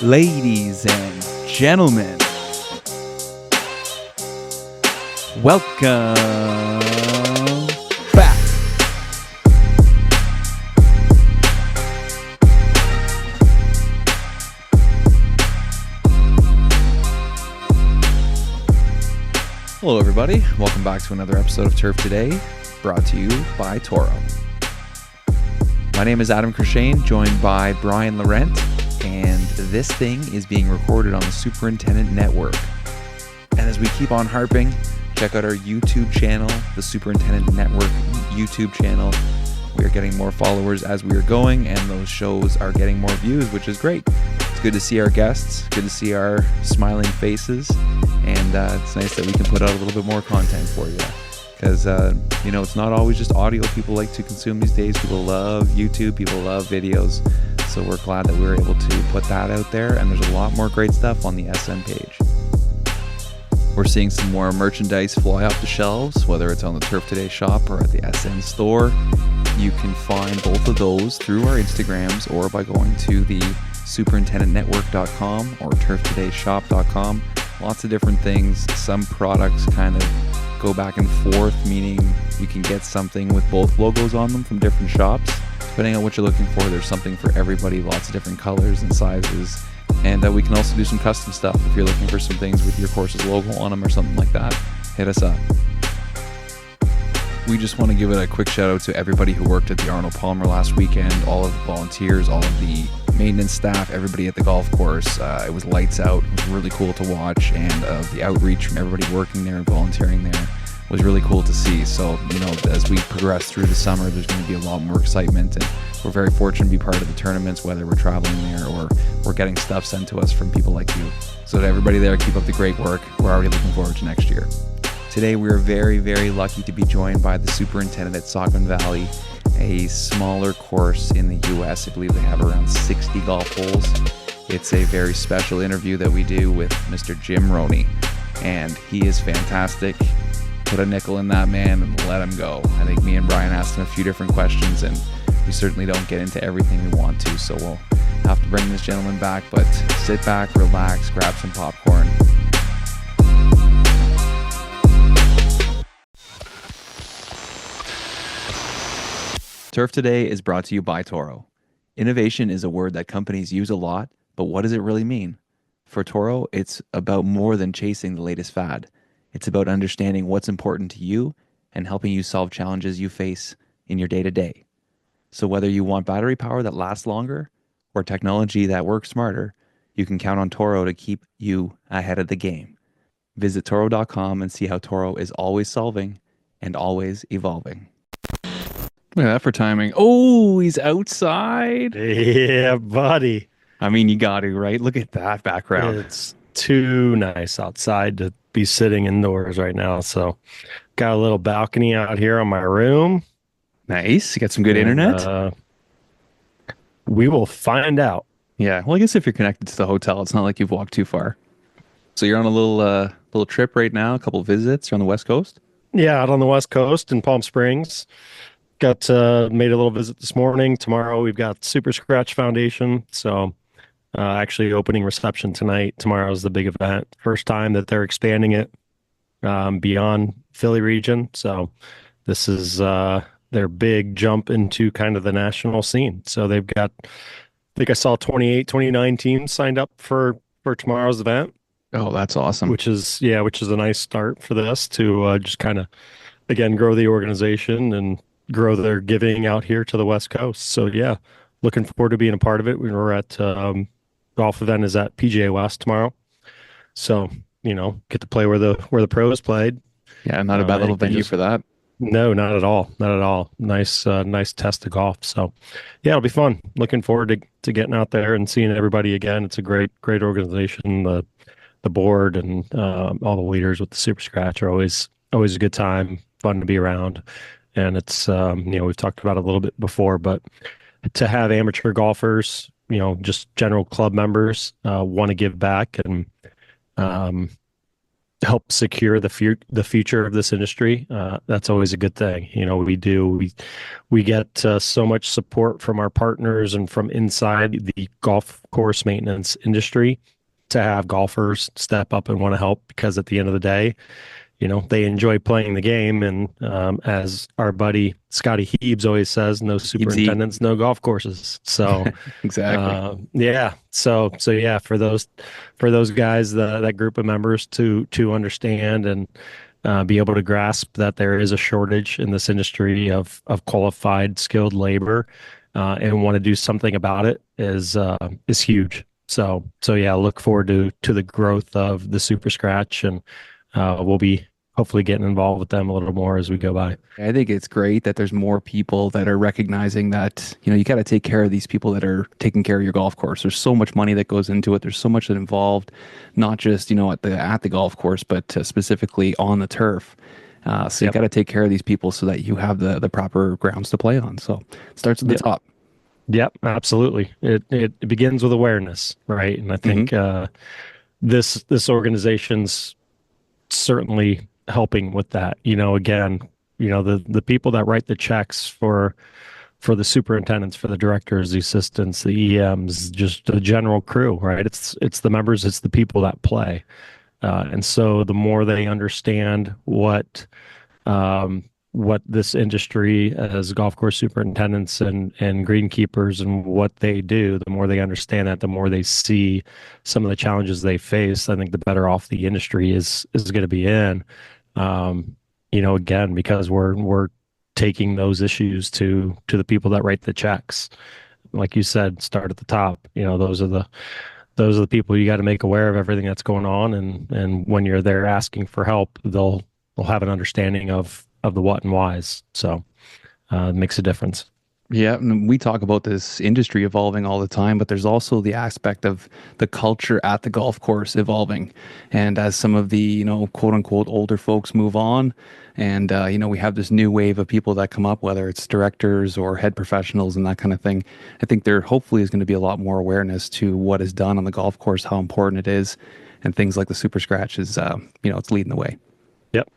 Ladies and gentlemen, welcome back. Hello everybody, welcome back to another episode of Turf Today, brought to you by Toro. My name is Adam Courchaine, joined by Brian Laurent, and this thing is being recorded on the Superintendent Network. And as we keep on harping, check out our YouTube channel, the Superintendent Network YouTube channel. We are getting more followers as we are going, and those shows are getting more views, which is great. It's good to see our guests, good to see our smiling faces, and it's nice that we can put out a little bit more content for you. Because, it's not always just audio people like to consume these days. People love YouTube, people love videos. So we're glad that we were able to put that out there, and there's a lot more great stuff on the SN page. We're seeing some more merchandise fly off the shelves, whether it's on the Turf Today shop or at the SN store. You can find both of those through our Instagrams or by going to the superintendentnetwork.com or turftodayshop.com. Lots of different things. Some products kind of go back and forth, meaning you can get something with both logos on them from different shops. Depending on what you're looking for, there's something for everybody, lots of different colors and sizes. And we can also do some custom stuff. If you're looking for some things with your course's logo on them or something like that, hit us up. We just want to give it a quick shout out to everybody who worked at the Arnold Palmer last weekend, all of the volunteers, all of the maintenance staff, everybody at the golf course. It was lights out. It was really cool to watch, and the outreach from everybody working there and volunteering there was really cool to see. So, as we progress through the summer, there's going to be a lot more excitement, and we're very fortunate to be part of the tournaments, whether we're traveling there or we're getting stuff sent to us from people like you. So to everybody there, keep up the great work. We're already looking forward to next year. Today, we're very, very lucky to be joined by the superintendent at Saucon Valley, a smaller course in the U.S. I believe they have around 60 golf holes. It's a very special interview that we do with Mr. Jim Roney, and he is fantastic. Put a nickel in that man and let him go. I think me and Brian asked him a few different questions, and we certainly don't get into everything we want to, so we'll have to bring this gentleman back, but sit back, relax, grab some popcorn. Turf Today is brought to you by Toro. Innovation is a word that companies use a lot, but what does it really mean? For Toro, it's about more than chasing the latest fad. It's about understanding what's important to you and helping you solve challenges you face in your day-to-day. So whether you want battery power that lasts longer or technology that works smarter, you can count on Toro to keep you ahead of the game. Visit Toro.com and see how Toro is always solving and always evolving. Look at that for timing. Oh, he's outside. Yeah, buddy. I mean, you got to, right? Look at that background. It's too nice outside to be sitting indoors right now. So got a little balcony out here on my room. Nice. You got some good internet? We will find out. Yeah. Well, I guess if you're connected to the hotel, it's not like you've walked too far. So you're on a little trip right now, a couple visits. You're on the West Coast? Yeah, out on the West Coast in Palm Springs. Got made a little visit this morning. Tomorrow we've got Super Scratch Foundation. So actually opening reception tonight. Tomorrow is the big event. First time that they're expanding it beyond Philly region. So this is their big jump into kind of the national scene. So they've got, I think I saw 29 teams signed up for tomorrow's event. Oh, that's awesome. Which is a nice start for this to just kind of, again, grow the organization and grow their giving out here to the West Coast. So yeah, looking forward to being a part of it. We're at golf event is at PGA West tomorrow. So, get to play where the pros played. Yeah, not a bad little venue for that. No, not at all. Not at all. Nice test of golf. So yeah, it'll be fun. Looking forward to getting out there and seeing everybody again. It's a great organization. The board and all the leaders with the Super Scratch are always a good time, fun to be around. And it's, we've talked about it a little bit before, but to have amateur golfers, just general club members want to give back and help secure the future of this industry, that's always a good thing. We get so much support from our partners and from inside the golf course maintenance industry to have golfers step up and want to help, because at the end of the day, they enjoy playing the game. And as our buddy Scotty Heebs always says, no Easy. superintendents, no golf courses. So Exactly. yeah, so yeah, for those guys, that group of members to understand and be able to grasp that there is a shortage in this industry of qualified, skilled labor, and want to do something about it is huge. So yeah, look forward to the growth of the Super Scratch, and we'll be hopefully getting involved with them a little more as we go by. I think it's great that there's more people that are recognizing that, you got to take care of these people that are taking care of your golf course. There's so much money that goes into it. There's so much that involved, not just, at the golf course, but specifically on the turf. So you Yep. got to take care of these people so that you have the proper grounds to play on. So it starts at the Yep. top. Yep, absolutely. It begins with awareness, right? And I Hmm. think this organization's certainly helping with that. Again, the people that write the checks for the superintendents, for the directors, the assistants, the EMs, just the general crew, right? It's the members, it's the people that play, and so the more they understand what this industry as golf course superintendents and greenkeepers and what they do, the more they understand that, the more they see some of the challenges they face, I think the better off the industry is going to be in. Again, because we're taking those issues to the people that write the checks. Like you said, start at the top. Those are the people you got to make aware of everything that's going on, and when you're there asking for help, they'll have an understanding of the what and whys. So it makes a difference. Yeah, and we talk about this industry evolving all the time, but there's also the aspect of the culture at the golf course evolving. And as some of the, quote unquote, older folks move on, and, we have this new wave of people that come up, whether it's directors or head professionals and that kind of thing, I think there hopefully is going to be a lot more awareness to what is done on the golf course, how important it is, and things like the Super Scratch is, it's leading the way. Yep.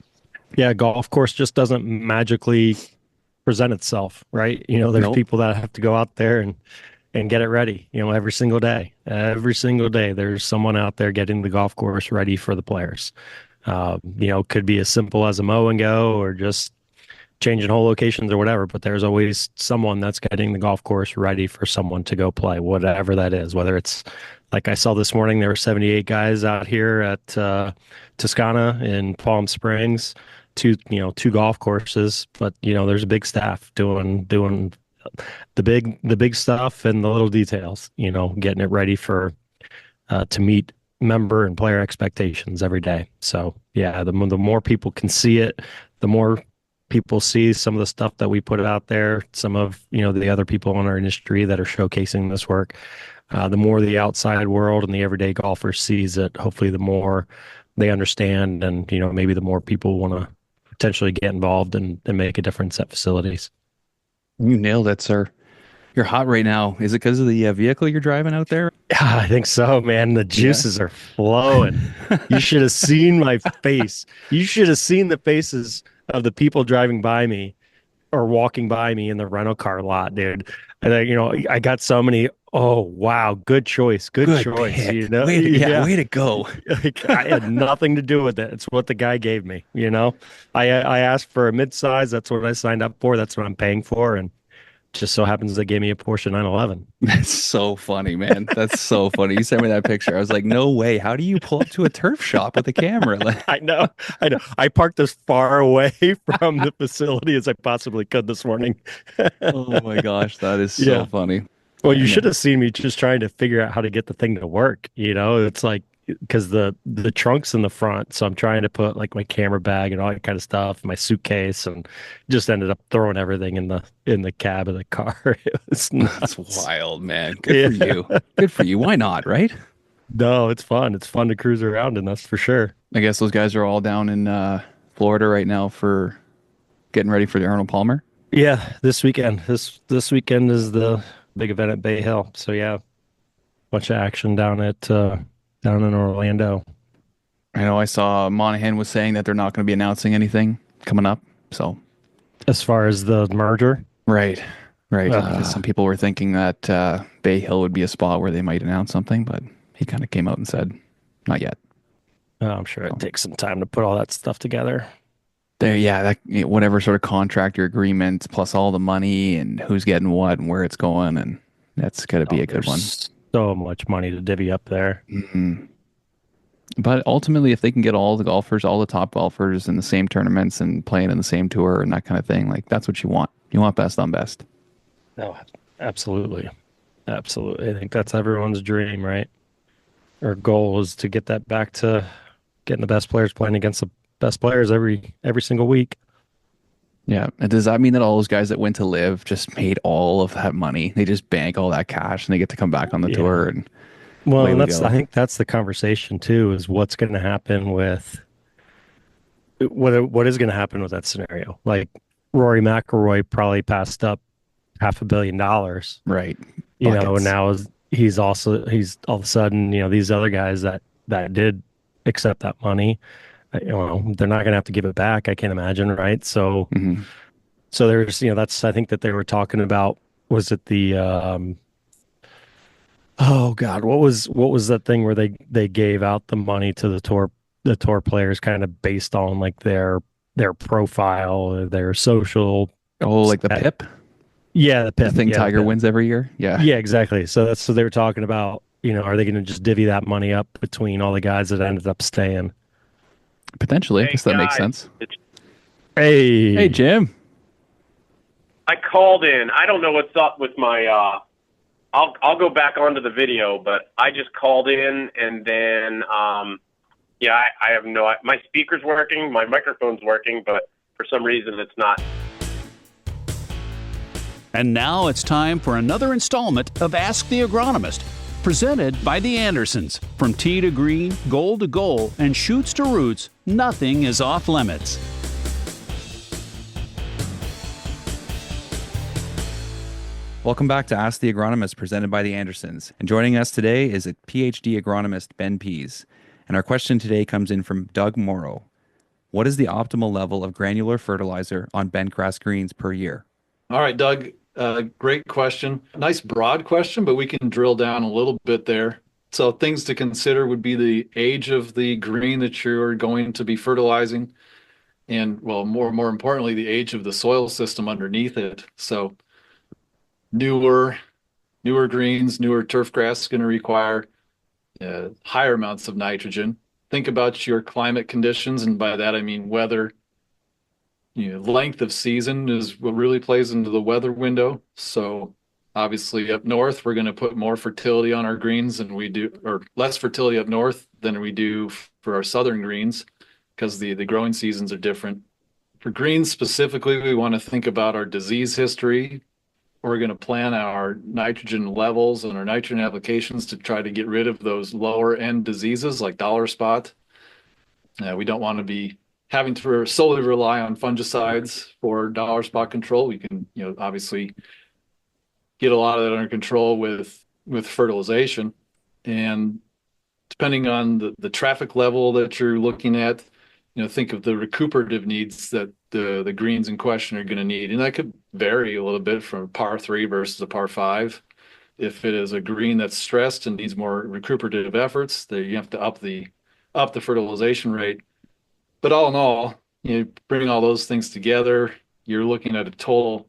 Yeah, golf course just doesn't magically present itself, right? There's Nope. people that have to go out there and get it ready, every single day. Every single day, there's someone out there getting the golf course ready for the players. Could be as simple as a mow and go or just changing hole locations or whatever, but there's always someone that's getting the golf course ready for someone to go play, whatever that is. Whether it's like I saw this morning, there were 78 guys out here at Toscana in Palm Springs, two golf courses, but there's a big staff doing the big stuff and the little details, getting it ready for to meet member and player expectations every day. So yeah, the more people can see it, the more people see some of the stuff that we put out there, some of the other people in our industry that are showcasing this work. The more the outside world and the everyday golfer sees it, hopefully the more they understand, and maybe the more people want to potentially get involved and make a difference at facilities. You nailed it, sir. You're hot right now. Is it because of the vehicle you're driving out there? Yeah, I think so, man. The Yeah. juices are flowing. You should have seen my face. You should have seen the faces of the people driving by me or walking by me in the rental car lot, dude. And I got so many, oh wow, good choice, good Good choice. pick. Yeah. Way to go. Like, I had nothing to do with it. It's what the guy gave me, I asked for a mid-size, that's what I signed up for, that's what I'm paying for, and just so happens they gave me a Porsche 911. That's so funny, man. That's so funny. You sent me that picture. I was like, no way. How do you pull up to a turf shop with a camera? Like, I know, I know. I parked as far away from the facility as I possibly could this morning. oh my gosh, that is so Yeah. funny. Well, you And should have seen me just trying to figure out how to get the thing to work. It's like because the trunk's in the front, so I'm trying to put like my camera bag and all that kind of stuff, my suitcase, and just ended up throwing everything in the cab of the car. It was that's nuts. wild, man. Good for you. Good for you. Why not, right? No, it's fun. It's fun to cruise around, and that's for sure. I guess those guys are all down in Florida right now for getting ready for the Arnold Palmer. Yeah, this weekend. This weekend is the big event at Bay Hill. So yeah, bunch of action down in Orlando. I know I saw Monahan was saying that they're not going to be announcing anything coming up. So, As far as the merger, right, right. Because uh, some people were thinking that Bay Hill would be a spot where they might announce something, but he kind of came out and said, not yet. I'm sure it So, takes some time to put all that stuff together. there, yeah, whatever sort of contract or agreement, plus all the money and who's getting what and where it's going, and that's got to be Oh, a good one. there's so much money to divvy up there. Mhm. But ultimately, if they can get all the golfers, all the top golfers in the same tournaments and playing in the same tour and that kind of thing, like that's what you want. You want best on best. No, absolutely. Absolutely. I think that's everyone's dream, right? Our goal is to get that back to getting the best players playing against the best players every single week. Yeah. And does that mean that all those guys that went to live just made all of that money? They just bank all that cash and they get to come back on the Yeah. tour and Well, away and we that's I go. think that's the conversation too, is what's going to happen with what is going to happen with that scenario. Like Rory McIlroy probably passed up $500 million, Right. and Buckets. now he's all of a sudden, these other guys that did accept that money, they're not going to have to give it back, I can't imagine, right? Hmm. So there's, that's, I think that they were talking about, was it oh God, what was that thing where they gave out the money to the tour players kind of based on like their profile, or their social Oh, like the stat. PIP, Yeah, the the PIP. thing Yeah, the Tiger PIP. wins every year. Yeah. Yeah, exactly. So they were talking about, are they going to just divvy that money up between all the guys that ended up staying? Potentially. I Hey guess that makes guys, sense. it's, Hey, Hey, Jim. I called in. I don't know what's up with my. I'll go back onto the video, but I just called in and then yeah, I have no. My speaker's working, my microphone's working, but for some reason it's not. And now it's time for another installment of Ask the Agronomist, presented by the Andersons. From tee to green, goal to goal, and shoots to roots, nothing is off limits. Welcome back to Ask the Agronomist, presented by the Andersons. And joining us today is a PhD agronomist, Ben Pease. And our question today comes in from Doug Morrow. What is the optimal level of granular fertilizer on bentgrass greens per year? All right, Doug, great question. Nice broad question, but we can drill down a little bit there. So things to consider would be the age of the green that you're going to be fertilizing, and well, more importantly, the age of the soil system underneath it. So newer newer greens, newer turf grass is going to require higher amounts of nitrogen. Think about your climate conditions, and by that I mean weather. Length of season is what really plays into the weather window. So obviously up north, we're going to put more fertility on our greens than we do, or less fertility up north than we do for our southern greens, because the growing seasons are different. For greens specifically, we want to think about our disease history. We're going to plan our nitrogen levels and our nitrogen applications to try to get rid of those lower end diseases like dollar spot. We don't want to be having to solely rely on fungicides for dollar spot control. We can, obviously get a lot of that under control with fertilization. And depending on the traffic level that you're looking at, think of the recuperative needs that the greens in question are going to need. And that could vary a little bit from a par 3 versus a par 5. If it is a green that's stressed and needs more recuperative efforts, then you have to up the fertilization rate. But all in all, bring all those things together, you're looking at a total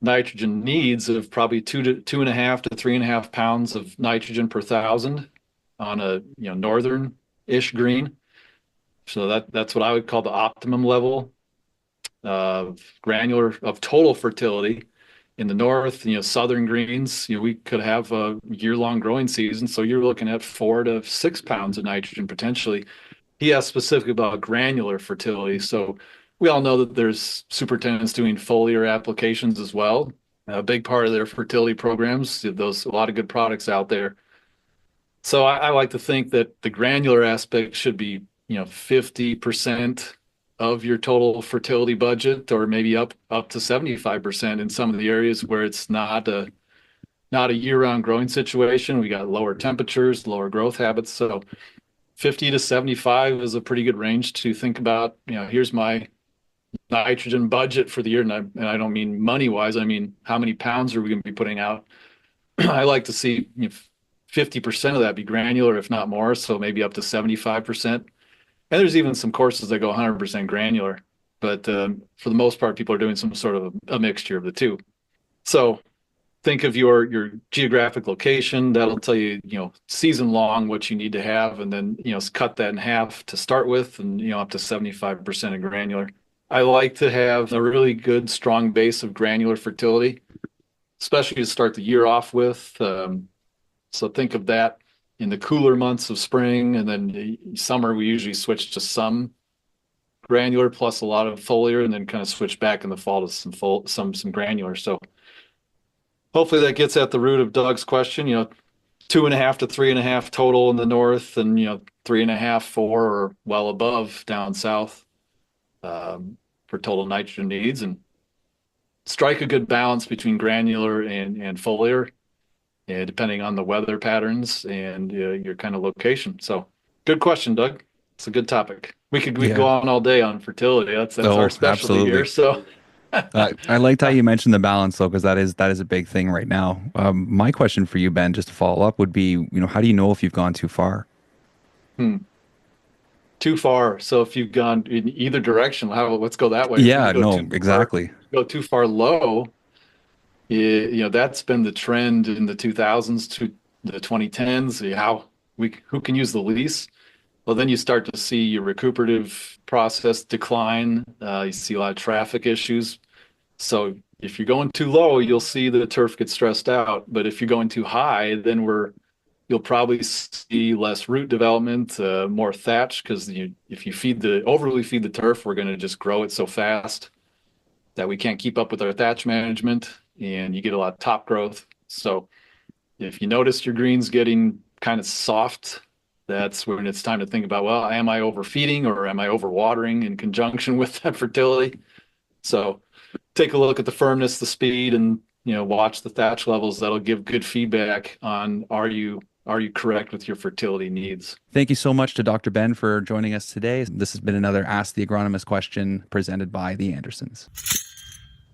nitrogen needs of probably 2.5 to 3.5 pounds of nitrogen per thousand on a northern-ish green. So that's what I would call the optimum level of total fertility. In the north, southern greens, we could have a year-long growing season. So you're looking at 4 to 6 pounds of nitrogen potentially. He asked specifically about granular fertility. So we all know that there's superintendents doing foliar applications as well. A big part of their fertility programs, a lot of good products out there. So I like to think that the granular aspect should be, 50% of your total fertility budget, or maybe up to 75% in some of the areas where it's not a year-round growing situation. We got lower temperatures, lower growth habits. So 50 to 75 is a pretty good range to think about. Here's my nitrogen budget for the year. And I don't mean money wise. I mean, how many pounds are we going to be putting out? I like to see 50% of that be granular, if not more. So maybe up to 75%. And there's even some courses that go 100% granular. But for the most part, people are doing some sort of a mixture of the two. So think of your geographic location. That'll tell you, season long what you need to have, and then, cut that in half to start with, and, up to 75% of granular. I like to have a really good, strong base of granular fertility, especially to start the year off with. So think of that in the cooler months of spring, and then the summer, we usually switch to some granular plus a lot of foliar, and then kind of switch back in the fall to some granular. So hopefully that gets at the root of Doug's question. 2.5 to 3.5 total in the north, and 3.5, 4, or well above down south for total nitrogen needs, and strike a good balance between granular and foliar, depending on the weather patterns and your kind of location. So good question, Doug. It's a good topic. We could go on all day on fertility. That's our specialty here. So I liked how you mentioned the balance, though, because that is a big thing right now. My question for you, Ben, just to follow up, would be, how do you know if you've gone too far? Too far. So if you've gone in either direction, let's go that way. Yeah, no, exactly. Go too far low. That's been the trend in the 2000s to the 2010s. Who can use the lease? Well, then you start to see your recuperative process decline. You see a lot of traffic issues. So if you're going too low, you'll see the turf get stressed out. But if you're going too high, then you'll probably see less root development, more thatch, because if you overly feed the turf, we're going to just grow it so fast that we can't keep up with our thatch management, and you get a lot of top growth. So if you notice your green's getting kind of soft, that's when it's time to think about, well, am I overfeeding or am I overwatering in conjunction with that fertility? So take a look at the firmness, the speed, and watch the thatch levels. That'll give good feedback on are you correct with your fertility needs. Thank you so much to Dr. Ben for joining us today. This has been another Ask the Agronomist question presented by the Andersons.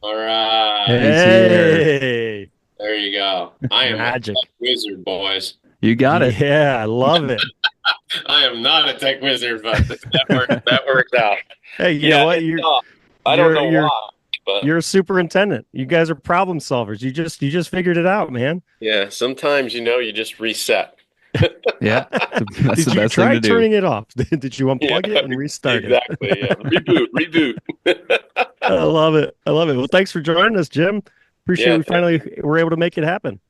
All right. Hey, there you go. I am magic. A tech wizard, boys. You got it. Yeah, I love it. I am not a tech wizard, but that worked out. Hey, you know what? I don't know why. But you're a superintendent. You guys are problem solvers. You just figured it out, man. yeah, sometimes you just reset. Yeah, that's Did the you best try thing to turning it off? Did you unplug it and restart exactly, it? Exactly. Yeah. Reboot. I love it. Well, thanks for joining us, Jim. Appreciate we finally were able to make it happen.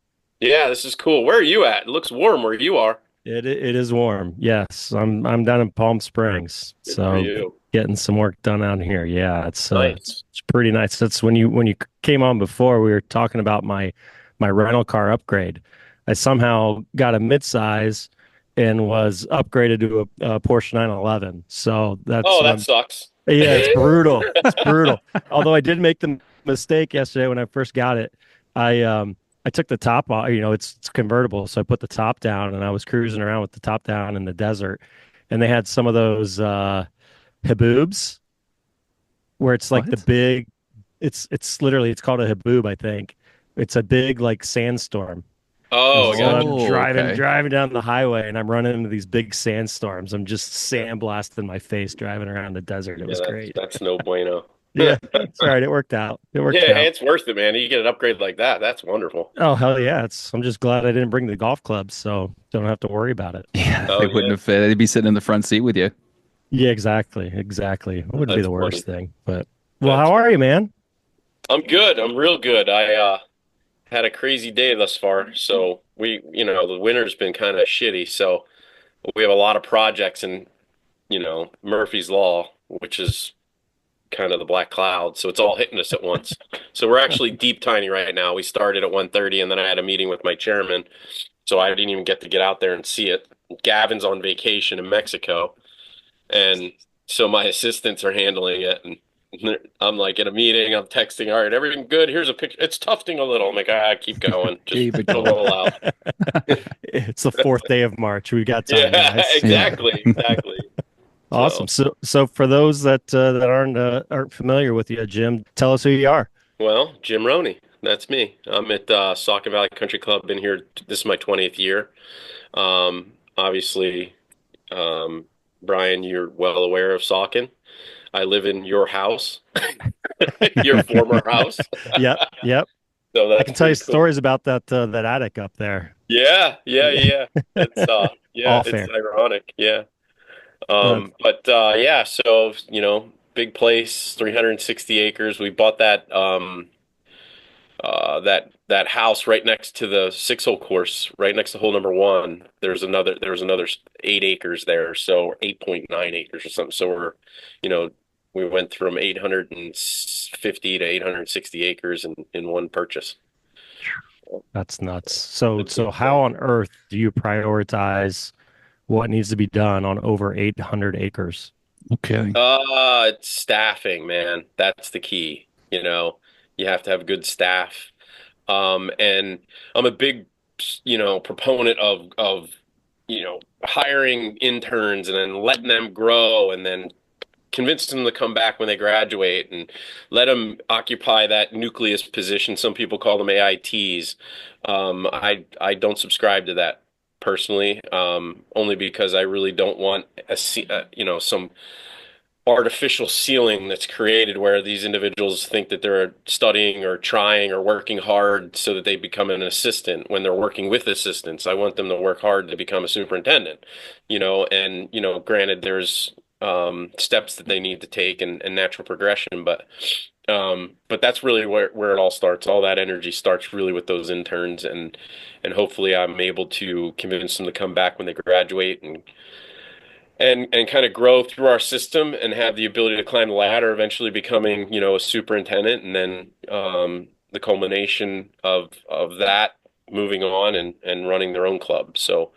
Yeah, this is cool. Where are you at? It looks warm where you are. It is warm. Yes, I'm down in Palm Springs, so getting some work done out here. Yeah, it's nice. It's pretty nice. That's when you came on before. We were talking about my rental car upgrade. I somehow got a midsize and was upgraded to a Porsche 911. So that sucks. Yeah, it's brutal. It's brutal. Although I did make the mistake yesterday when I first got it. I took the top off. It's convertible, so I put the top down, and I was cruising around with the top down in the desert, and they had some of those haboobs where it's like the big. It's literally called a haboob, I think. It's a big like sandstorm. Oh, so yeah. I'm driving down the highway, and I'm running into these big sandstorms. I'm just sandblasting my face driving around the desert. It was great. That's no bueno. Yeah, it's all right. It worked out. It's worth it, man. You get an upgrade like that. That's wonderful. Oh, hell yeah. I'm just glad I didn't bring the golf clubs, so don't have to worry about it. Yeah, they wouldn't have fit. They'd be sitting in the front seat with you. Yeah, exactly. It wouldn't be the worst thing. But how are you, man? I'm good. I'm real good. I had a crazy day thus far. So the winter's been kind of shitty. So we have a lot of projects in, Murphy's Law, which is kind of the black cloud. So it's all hitting us at once. So we're actually deep tiny right now. We started at 1:30, and then I had a meeting with my chairman. So I didn't even get out there and see it. Gavin's on vacation in Mexico. And so my assistants are handling it. And I'm like in a meeting, I'm texting, all right, everything good. Here's a picture. It's tufting a little. I'm like, keep going. Just Keep it it'll going. roll out. It's the fourth day of March. We got time, Yeah, guys. exactly. Awesome. So, So for those that aren't familiar with you, Jim, tell us who you are. well, Jim Roney, that's me. I'm at Saucon Valley Country Club. Been here. This is my 20th year. Obviously, um, Brian, you're well aware of Saucon. I live in your house, your former house. Yep, yep. So I that's can tell you pretty cool. stories about that attic up there. Yeah. It's yeah, All it's fair. ironic. Yeah. Uh, But yeah, so big place, 360 acres. We bought that house right next to the 6-hole course, right next to hole number one. There was another 8 acres there, so 8.9 acres or something. So you know, we went from 850 to 860 acres in one purchase. that's nuts. So It's so how on earth do you prioritize what needs to be done on over 800 acres? Okay. it's staffing, man. That's the key. You have to have good staff. And I'm a big, proponent of hiring interns and then letting them grow and then convincing them to come back when they graduate and let them occupy that nucleus position. Some people call them AITs. I don't subscribe to that personally, only because I really don't want some artificial ceiling that's created where these individuals think that they're studying or trying or working hard so that they become an assistant when they're working with assistants. I want them to work hard to become a superintendent, and granted there's steps that they need to take and natural progression, but that's really where it all starts. All that energy starts really with those interns, and hopefully I'm able to convince them to come back when they graduate and kind of grow through our system and have the ability to climb the ladder, eventually becoming, a superintendent, and then the culmination of that moving on and running their own club. So,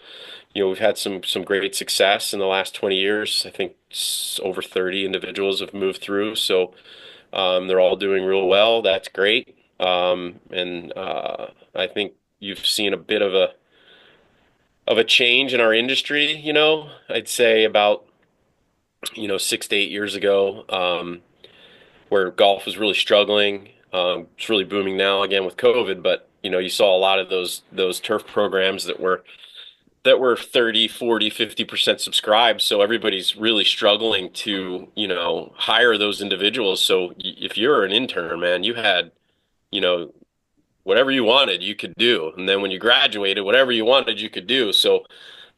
we've had some great success in the last 20 years. I think over 30 individuals have moved through. So they're all doing real well. That's great. And I think you've seen a bit of a change in our industry, I'd say about 6 to 8 years ago, where golf was really struggling. It's really booming now again with COVID, but you saw a lot of those turf programs that were 30, 40, 50% subscribed. So everybody's really struggling to, hire those individuals. So if you're an intern, man, you had, you know, whatever you wanted, you could do. And then when you graduated, whatever you wanted, you could do. So,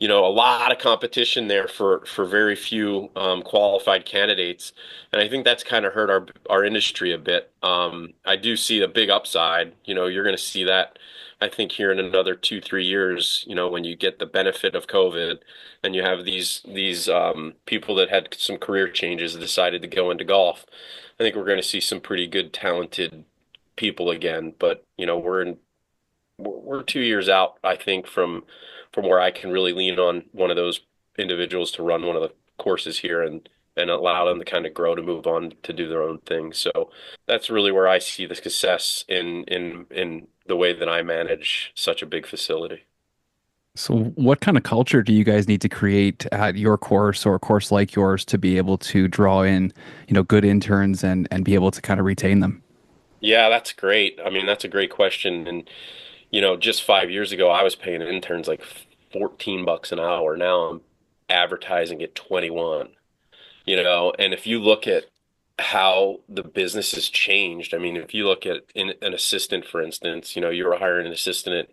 a lot of competition there for very few qualified candidates. And I think that's kind of hurt our industry a bit. I do see a big upside. You're going to see that, I think, here in another 2, 3 years, when you get the benefit of COVID and you have these people that had some career changes that decided to go into golf. I think we're going to see some pretty good, talented people again. But, we're 2 years out, I think, from where I can really lean on one of those individuals to run one of the courses here and allow them to kind of grow to move on to do their own thing. So that's really where I see the success in the way that I manage such a big facility. So what kind of culture do you guys need to create at your course or a course like yours to be able to draw in, good interns and be able to kind of retain them? Yeah, that's great. I mean, that's a great question. And, just 5 years ago, I was paying interns like $14 an hour. Now I'm advertising at 21, and if you look at how the business has changed, I mean, if you look at an assistant, for instance, you're hiring an assistant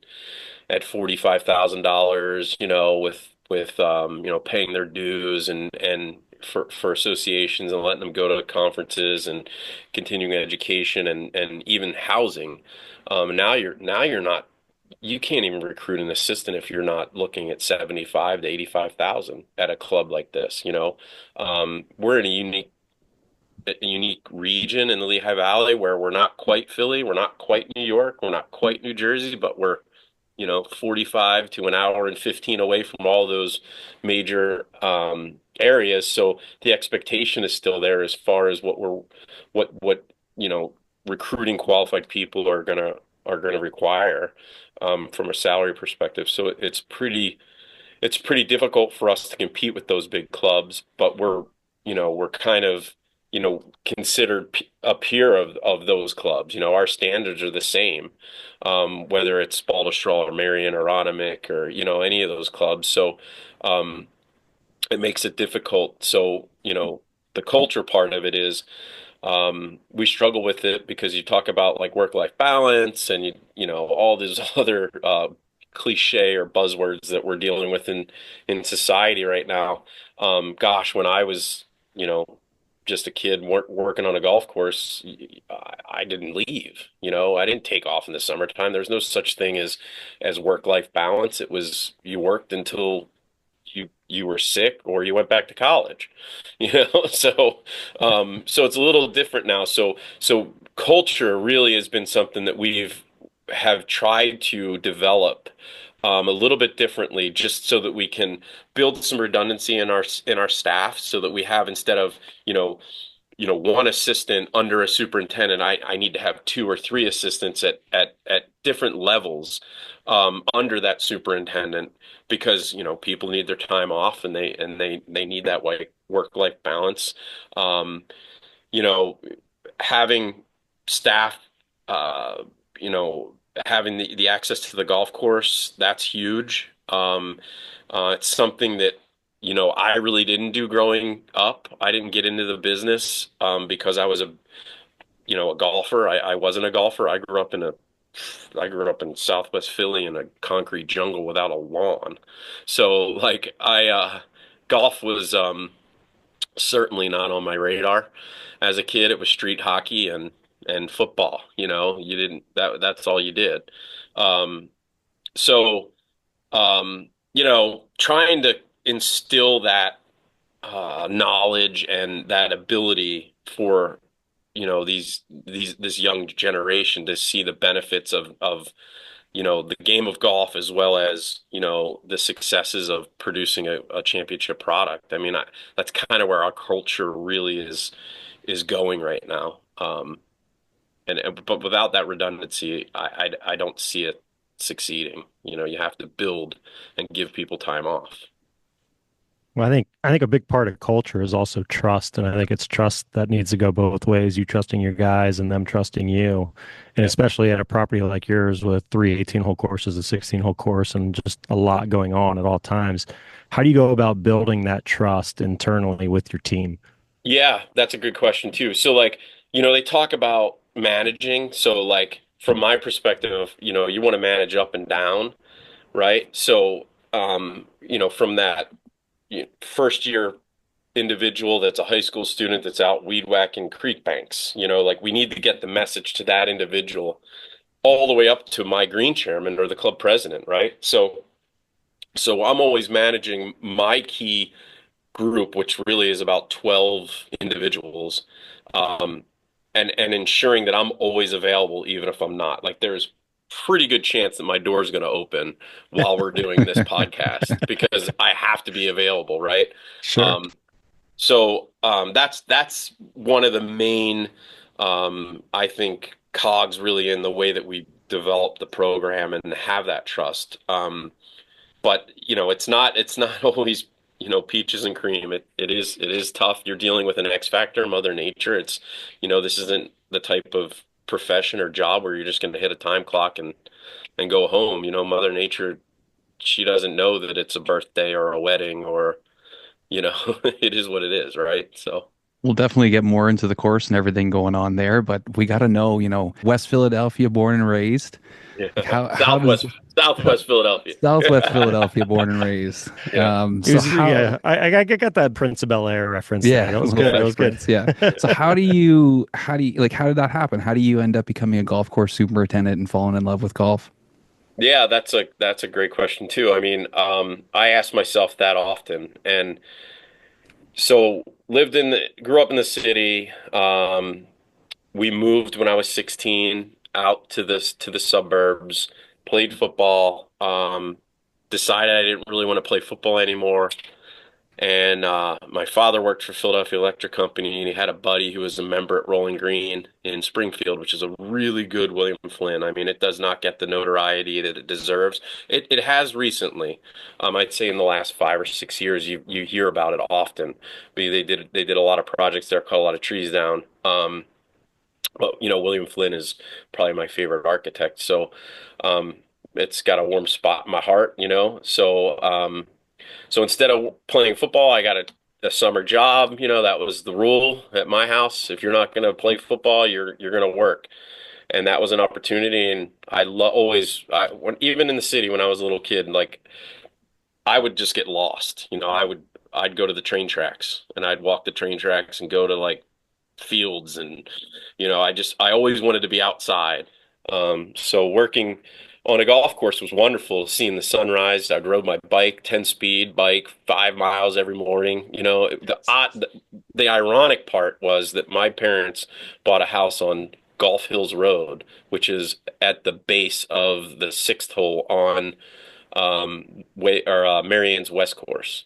at $45,000, with paying their dues and for associations and letting them go to conferences and continuing education and even housing. Now you're not, you can't even recruit an assistant if you're not looking at 75 to 85,000 at a club like this. We're in a unique region in the Lehigh Valley where we're not quite Philly, we're not quite New York, we're not quite New Jersey, but we're 45 to an hour and 15 away from all those major areas. So the expectation is still there as far as what recruiting qualified people are gonna require from a salary perspective. So it's pretty difficult for us to compete with those big clubs, but we're kind of, considered a peer of those clubs. Our standards are the same, whether it's Baltusrol or Marion or Otomic or, any of those clubs. So, it makes it difficult. So, the culture part of it is, we struggle with it because you talk about like work-life balance and all these other cliche or buzzwords that we're dealing with in society right now. Gosh, when I was just a kid working on a golf course, I didn't leave. I didn't take off in the summertime. There's no such thing as work-life balance. It was you worked until you were sick or you went back to college, so it's a little different now. So culture really has been something that have tried to develop a little bit differently, just so that we can build some redundancy in our staff, so that we have, instead of one assistant under a superintendent, I need to have two or three assistants at different levels under that superintendent, because people need their time off, and they need that work-life balance. You know, having staff, having the access to the golf course, that's huge. It's something that I really didn't do growing up. I didn't get into the business because I was a golfer. I wasn't a golfer. I grew up in Southwest Philly in a concrete jungle without a lawn. So like golf was certainly not on my radar. As a kid, it was street hockey and football. You didn't that's all you did. Um, so trying to instill that knowledge and that ability for this young generation to see the benefits of the game of golf, as well as the successes of producing a championship product. I mean, that's kind of where our culture really is going right now. But without that redundancy, I don't see it succeeding. You have to build and give people time off. Well, I think a big part of culture is also trust, and I think it's trust that needs to go both ways. You trusting your guys and them trusting you, and Yeah. especially at a property like yours with three 18-hole courses, a 16-hole course, and just a lot going on at all times. How do you go about building that trust internally with your team? Yeah, that's a good question too. So like, they talk about managing. So like from my perspective, you want to manage up and down, right? So from that first year individual that's a high school student that's out weed whacking creek banks, like we need to get the message to that individual all the way up to my green chairman or the club president, right? So I'm always managing my key group, which really is about 12 individuals, um, and ensuring that I'm always available, even if I'm not. Like, there's pretty good chance that my door is going to open while we're doing this podcast, because I have to be available, right? Sure. Um, that's one of the main, I think, cogs really in the way that we develop the program and have that trust. But it's not always peaches and cream. It is tough. You're dealing with an X factor, Mother Nature. This isn't the type of profession or job where you're just going to hit a time clock and go home. Mother Nature, she doesn't know that it's a birthday or a wedding, or it is what it is, right? So We'll definitely get more into the course and everything going on there, but we got to know, West Philadelphia, born and raised. yeah, Like how does Southwest Philadelphia. Southwest Philadelphia, born and raised? Yeah. So how? Yeah, I got that Prince of Bel-Air reference Yeah, there. That was little good. That was good. Fresh Prince, yeah. So how did that happen? How do you end up becoming a golf course superintendent and falling in love with golf? Yeah, that's a great question too. I mean, I ask myself that often, and so grew up in the city. We moved when I was 16 out to the suburbs, played football, decided I didn't really want to play football anymore. And my father worked for Philadelphia Electric Company, and he had a buddy who was a member at Rolling Green in Springfield, which is a really good William Flynn. I mean, it does not get the notoriety that it deserves. It has recently. I'd say in the last 5 or 6 years, you hear about it often. But they did a lot of projects there, cut a lot of trees down. But William Flynn is probably my favorite architect, so it's got a warm spot in my heart. So instead of playing football, I got a summer job. That was the rule at my house. If you're not going to play football, you're going to work. And that was an opportunity. And even in the city when I was a little kid, like I would just get lost. I'd go to the train tracks and I'd walk the train tracks and go to like fields and I always wanted to be outside. So working on a golf course was wonderful. Seeing the sunrise, I'd rode my bike, 10-speed bike, 5 miles every morning. The ironic part was that my parents bought a house on Golf Hills Road, which is at the base of the sixth hole on Marianne's West Course.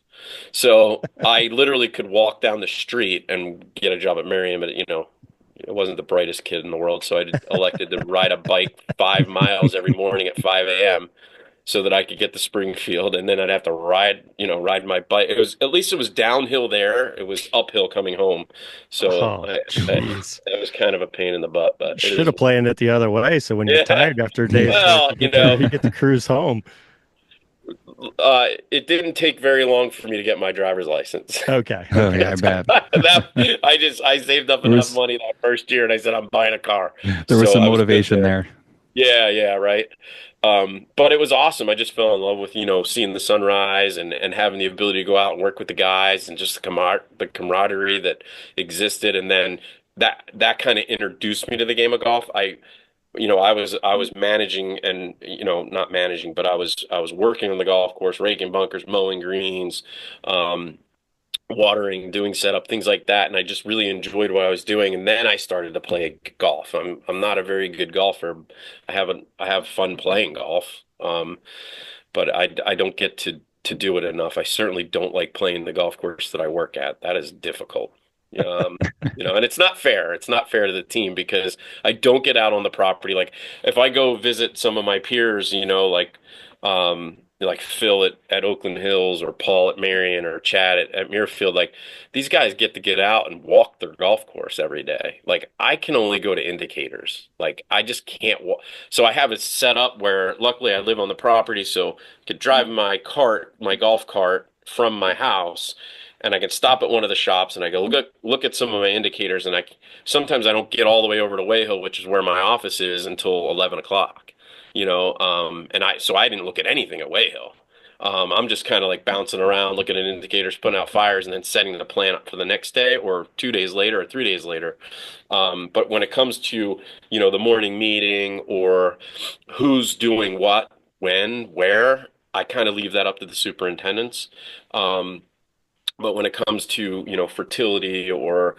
So I literally could walk down the street and get a job at Marianne, but I wasn't the brightest kid in the world, so I elected to ride a bike 5 miles every morning at 5 a.m. so that I could get to Springfield, and then I'd have to ride my bike. At least it was downhill there. It was uphill coming home. So that was kind of a pain in the butt, but should have planned it the other way. So when you're tired after a day, you get to cruise home. It didn't take very long for me to get my driver's license. Okay. I bet. I saved up enough money that first year, and I said, I'm buying a car. There was some motivation there. Yeah, right. But it was awesome. I just fell in love with, seeing the sunrise and having the ability to go out and work with the guys and just the camaraderie that existed. And then that kind of introduced me to the game of golf. I was managing and not managing, but I was working on the golf course, raking bunkers, mowing greens, watering, doing setup, things like that, and I just really enjoyed what I was doing. And then I started to play golf. I'm not a very good golfer. I have fun playing golf, but I don't get to do it enough. I certainly don't like playing the golf course that I work at. That is difficult. And it's not fair. It's not fair to the team because I don't get out on the property. Like if I go visit some of my peers, like Phil at Oakland Hills or Paul at Marion or Chad at Muirfield, like these guys get out and walk their golf course every day. Like I can only go to indicators. Like I just can't walk. So I have it set up where luckily I live on the property, so I could drive my golf cart from my house, and I can stop at one of the shops and I go look at some of my indicators, and sometimes I don't get all the way over to Wayhill, which is where my office is, until 11 o'clock. So I didn't look at anything at Wayhill. I'm just kind of like bouncing around, looking at indicators, putting out fires, and then setting the plan up for the next day or 2 days later or 3 days later. But when it comes to, the morning meeting or who's doing what, when, where, I kind of leave that up to the superintendents. But when it comes to, fertility or,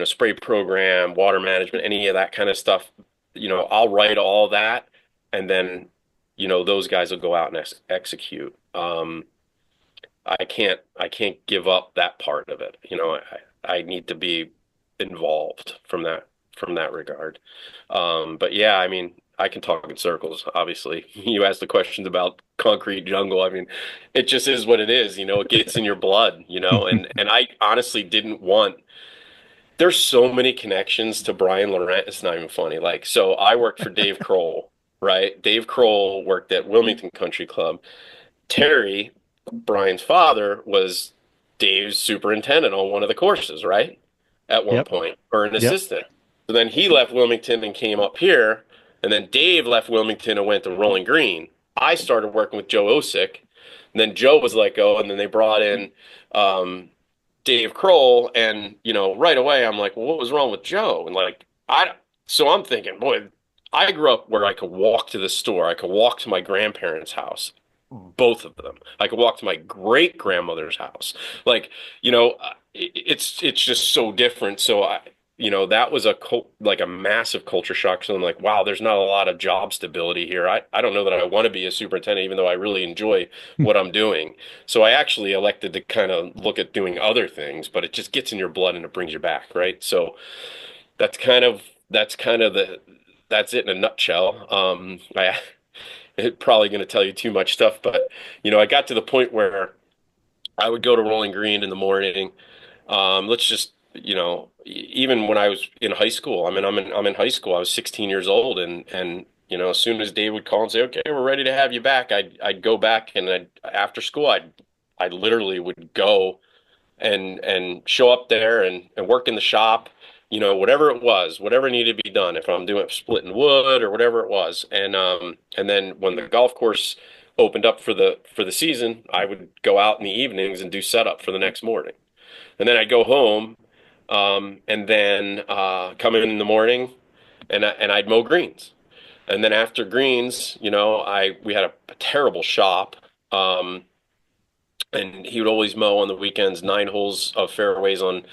spray program, water management, any of that kind of stuff, I'll write all that, and then, those guys will go out and execute. I can't give up that part of it. I need to be involved from that regard. But yeah, I mean, I can talk in circles, obviously. You asked the questions about concrete jungle. I mean, it just is what it is, it gets in your blood, and I honestly didn't want, there's so many connections to Brian Laurent. It's not even funny. Like, so I worked for Dave Kroll, right? Dave Kroll worked at Wilmington Country Club. Terry, Brian's father, was Dave's superintendent on one of the courses, right? At one point, or an assistant. So then he left Wilmington and came up here. And then Dave left Wilmington and went to Rolling Green. I started working with Joe Osick. And then Joe was let go. And then they brought in Dave Kroll. And, right away, I'm like, well, what was wrong with Joe? And so I'm thinking, boy, I grew up where I could walk to the store. I could walk to my grandparents' house, both of them. I could walk to my great grandmother's house. It's just so different. So that was like a massive culture shock. So I'm like, wow, there's not a lot of job stability here. I don't know that I want to be a superintendent, even though I really enjoy what I'm doing. So I actually elected to kind of look at doing other things, but it just gets in your blood and it brings you back, right? So that's kind of that's it in a nutshell. Probably going to tell you too much stuff, but I got to the point where I would go to Rolling Green in the morning. Let's just, even when I was in high school, I mean, I'm in high school. I was 16 years old, and as soon as Dave would call and say, "Okay, we're ready to have you back," I'd go back, and after school, I literally would go and show up there and work in the shop, whatever it was, whatever needed to be done. If I'm doing splitting wood or whatever it was, and then when the golf course opened up for the season, I would go out in the evenings and do setup for the next morning. And then I'd go home, and then come in the morning, and I'd mow greens. And then after greens, we had a terrible shop, and he would always mow on the weekends, 9 holes of fairways on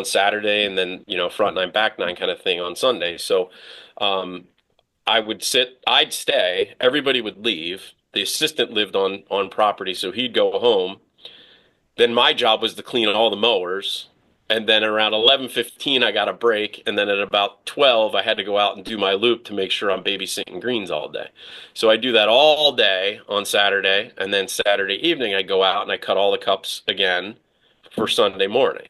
Saturday, and then front nine, back nine kind of thing on Sunday. So I'd stay. Everybody would leave. The assistant lived on property, so he'd go home. Then my job was to clean all the mowers. And then around 11:15, I got a break. And then at about 12, I had to go out and do my loop to make sure I'm babysitting greens all day. So I do that all day on Saturday. And then Saturday evening, I go out and I cut all the cups again for Sunday morning.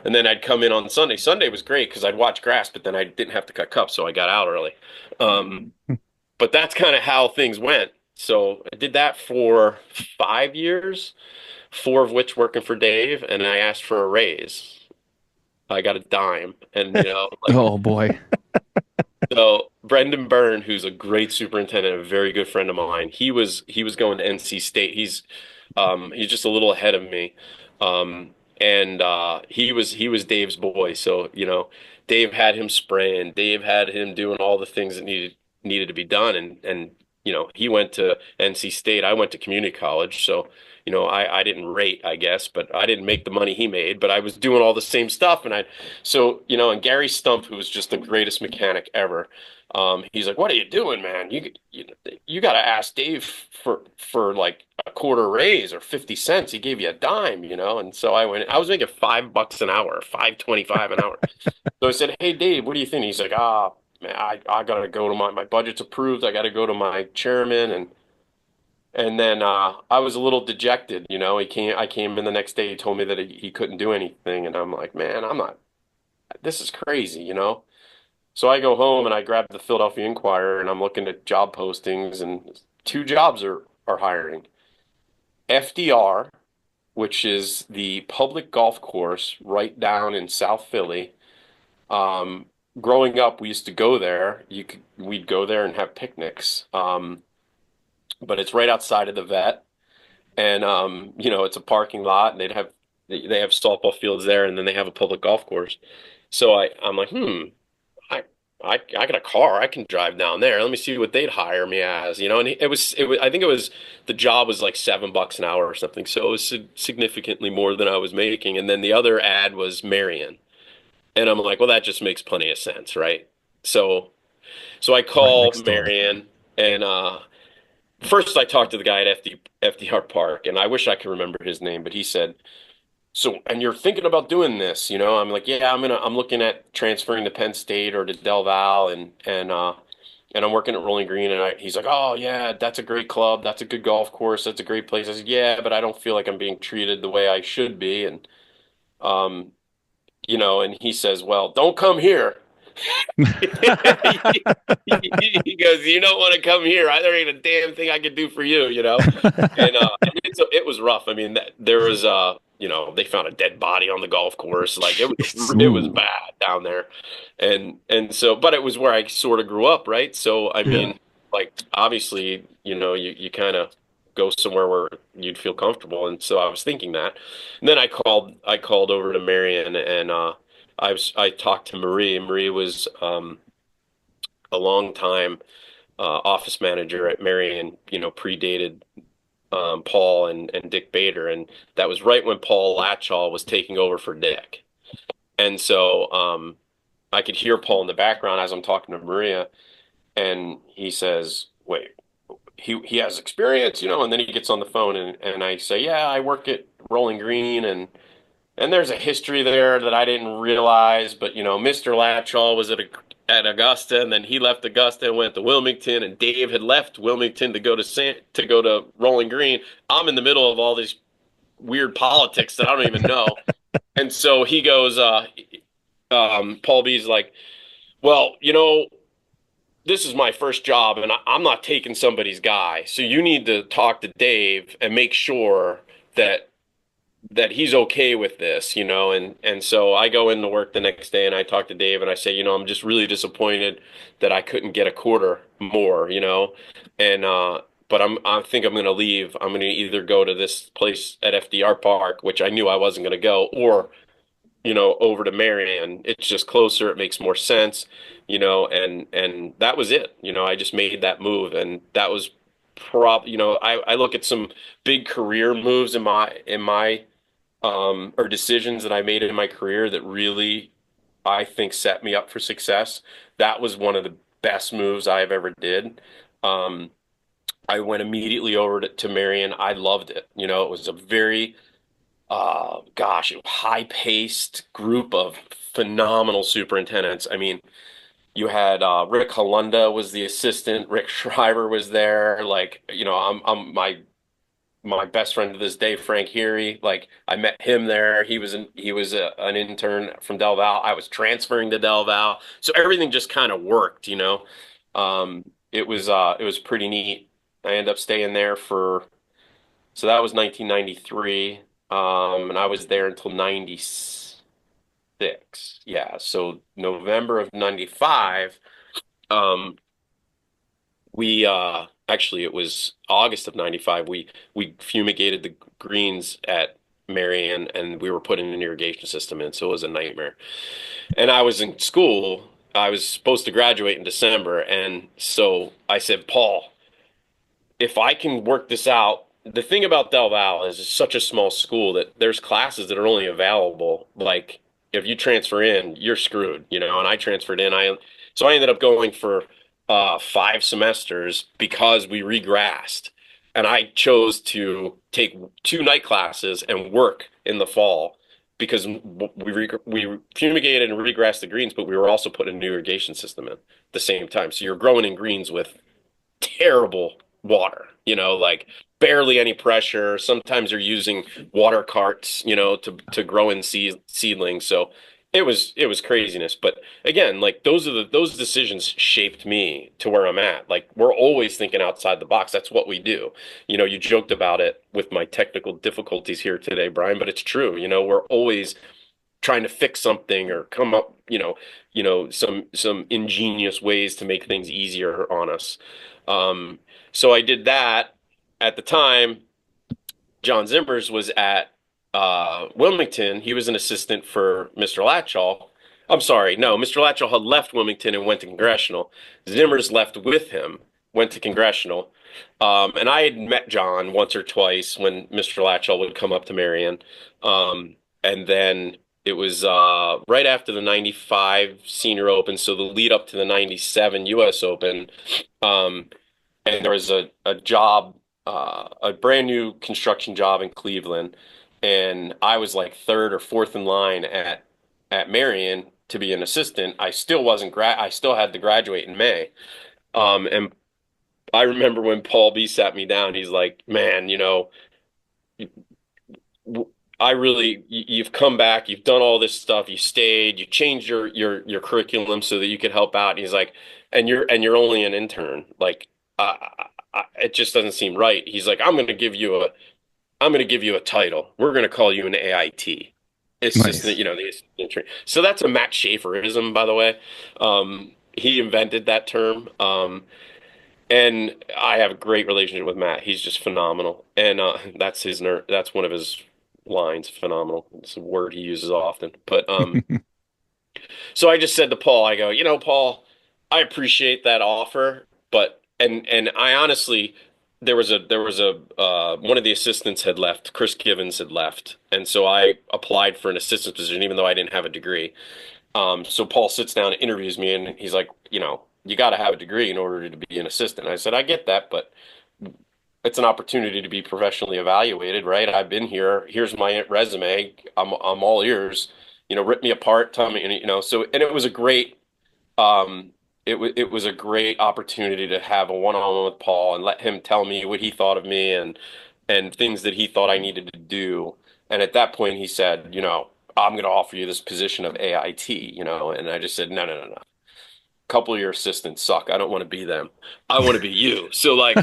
And then I'd come in on Sunday. Sunday was great because I'd watch grass, but then I didn't have to cut cups, so I got out early. But that's kind of how things went. So I did that for 5 years, 4 of which working for Dave, and I asked for a raise. I got a dime, and Oh boy. so Brendan Byrne, who's a great superintendent, a very good friend of mine, he was going to NC State. He's just a little ahead of me, and he was Dave's boy. So Dave had him spraying, Dave had him doing all the things that needed to be done, and he went to NC State. I went to community college, so I didn't rate, I guess, but I didn't make the money he made, but I was doing all the same stuff. And Gary Stump, who was just the greatest mechanic ever, he's like, "What are you doing, man? You got to ask Dave for like a quarter raise or 50 cents. He gave you a dime, And so I was making $5 an hour, 5.25 an hour. So I said, "Hey, Dave, what do you think?" He's like, man, I got to go to my budget's approved. I got to go to my chairman." And then I was a little dejected, I came in the next day, he told me that he couldn't do anything. And I'm like, man, this is crazy, So I go home and I grab the Philadelphia Inquirer and I'm looking at job postings, and 2 jobs are hiring. FDR, which is the public golf course right down in South Philly. Growing up, we used to go there. We'd go there and have picnics. But it's right outside of the vet, and it's a parking lot, and they have softball fields there, and then they have a public golf course. So I'm like, I got a car, I can drive down there. Let me see what they'd hire me as, And it was I think the job was like $7 an hour or something, so it was significantly more than I was making. And then the other ad was Marion, and I'm like, well, that just makes plenty of sense, right? So I call Marion, and first, I talked to the guy at FDR Park, and I wish I could remember his name, but he said, "So, and you're thinking about doing this?" I'm like, "Yeah, I'm looking at transferring to Penn State or to Del Val, and I'm working at Rolling Green." And he's like, "Oh yeah, that's a great club. That's a good golf course. That's a great place." I said, "Yeah, but I don't feel like I'm being treated the way I should be." And and he says, "Well, don't come here." He goes, "You don't want to come here. There ain't a damn thing I could do for you, And it was rough. I mean, there was they found a dead body on the golf course. Like it was bad down there, and so, but it was where I sort of grew up, right? So I mean, like obviously, you kind of go somewhere where you'd feel comfortable, and so I was thinking that. And then I called over to Marion, and I talked to Marie. Marie was a long time office manager at Marion, predated Paul and Dick Bader, and that was right when Paul Latchall was taking over for Dick. And so I could hear Paul in the background as I'm talking to Maria, and he says, "Wait, he has experience, you know?" And then he gets on the phone, and I say, "Yeah, I work at Rolling Green, and there's a history there that I didn't realize, but you know, Mr. Latchall was at Augusta, and then he left Augusta and went to Wilmington, and Dave had left Wilmington to go to Rolling Green. I'm in the middle of all these weird politics that I don't even know." And so he goes, Paul B's like, "Well, you know, this is my first job, and I'm not taking somebody's guy. So you need to talk to Dave and make sure that he's okay with this, you know." And so I go into work the next day and I talk to Dave and I say, "You know, I'm just really disappointed that I couldn't get a quarter more, you know, and but I think I'm going to leave. I'm going to either go to this place at FDR Park, which I knew I wasn't going to go, or you know, over to Marion. It's just closer. It makes more sense, you know." And that was it. You know, I just made that move, and that was you know, I look at some big career moves in my or decisions that I made in my career that really I think set me up for success. That was one of the best moves I've ever did. Um, I went immediately over to Marion. I loved it. You know, it was a very gosh, high-paced group of phenomenal superintendents. I mean, you had Rick Halunda was the assistant. Rick Shriver was there. Like, you know, I'm my best friend to this day, Frank Heary. Like, I met him there. He was an intern from Del Val. I was transferring to Del Val, so everything just kind of worked. You know, it was pretty neat. I ended up staying there for so that was 1993. And I was there until 96. Yeah, so November of 95, um, we actually it was August of 95. We fumigated the greens at Marion and we were putting an irrigation system in, so it was a nightmare. And I was in school. I was supposed to graduate in December, and so I said, "Paul, if I can work this out." The thing about Del Val is it's such a small school that there's classes that are only available. Like if you transfer in, you're screwed, you know. And I transferred in. So I ended up going for 5 semesters because we regrassed, and I chose to take 2 night classes and work in the fall because we fumigated and regrassed the greens, but we were also putting a new irrigation system in at the same time. So you're growing in greens with terrible water, you know, like barely any pressure. Sometimes you're using water carts, you know, to grow in seedlings. So it was craziness. But again, like those decisions shaped me to where I'm at. Like we're always thinking outside the box. That's what we do. You know, you joked about it with my technical difficulties here today, Brian, but it's true. You know, we're always trying to fix something or come up, some ingenious ways to make things easier on us. So I did that. At the time, John Zimmers was at Wilmington. He was an assistant for Mr. Latchall. I'm sorry, no, Mr. Latchall had left Wilmington and went to Congressional. Zimmers left with him, went to Congressional. And I had met John once or twice when Mr. Latchall would come up to Marion. And then it was right after the 95 Senior Open, so the lead up to the 97 U.S. Open. And there was a job, a brand new construction job in Cleveland, and I was like third or fourth in line at Marion to be an assistant. I still wasn't I still had to graduate in May. And I remember when Paul B sat me down, he's like, "Man, you know, you've come back, you've done all this stuff, you stayed, you changed your curriculum so that you could help out." And he's like, "And you're only an intern. Like, it just doesn't seem right." He's like, I'm going to give you a title. We're going to call you an AIT. It's Nice. just, you know, the assistant. So that's a Matt Schaeferism, by the way. He invented that term. And I have a great relationship with Matt. He's just phenomenal. And that's that's one of his lines, phenomenal. It's a word he uses often. But so I just said to Paul, I go, "You know, Paul, I appreciate that offer, but and I honestly there was a one of the assistants had left, Chris Givens had left, and so I applied for an assistant position even though I didn't have a degree. So Paul sits down and interviews me, and he's like, you got to have a degree in order to be an assistant. I said, I get that, but it's an opportunity to be professionally evaluated, right? I've been here. Here's my resume. I'm all ears. Rip me apart, tell me, So, and it was a great, it was a great opportunity to have a one-on-one with Paul and let him tell me what he thought of me and things that he thought I needed to do. And at that point, he said, I'm going to offer you this position of AIT, and I just said, no, no, no, no. Couple of your assistants suck. I don't want to be them. I want to be you. So like,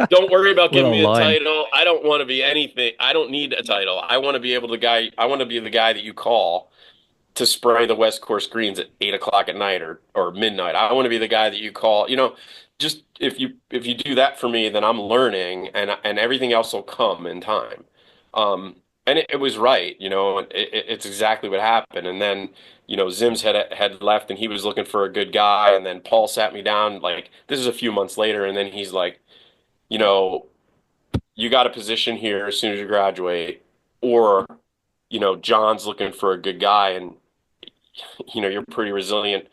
don't worry about giving me a title. I don't want to be anything. I don't need a title. I want to be I want to be the guy that you call to spray the West Course greens at 8 o'clock at night or midnight. I want to be the guy that you call, just if you do that for me, then I'm learning and everything else will come in time. And it was right, it's exactly what happened. And then, Zims had left and he was looking for a good guy. And then Paul sat me down, like, this is a few months later. And then he's like, you got a position here as soon as you graduate, or, John's looking for a good guy and, you're pretty resilient.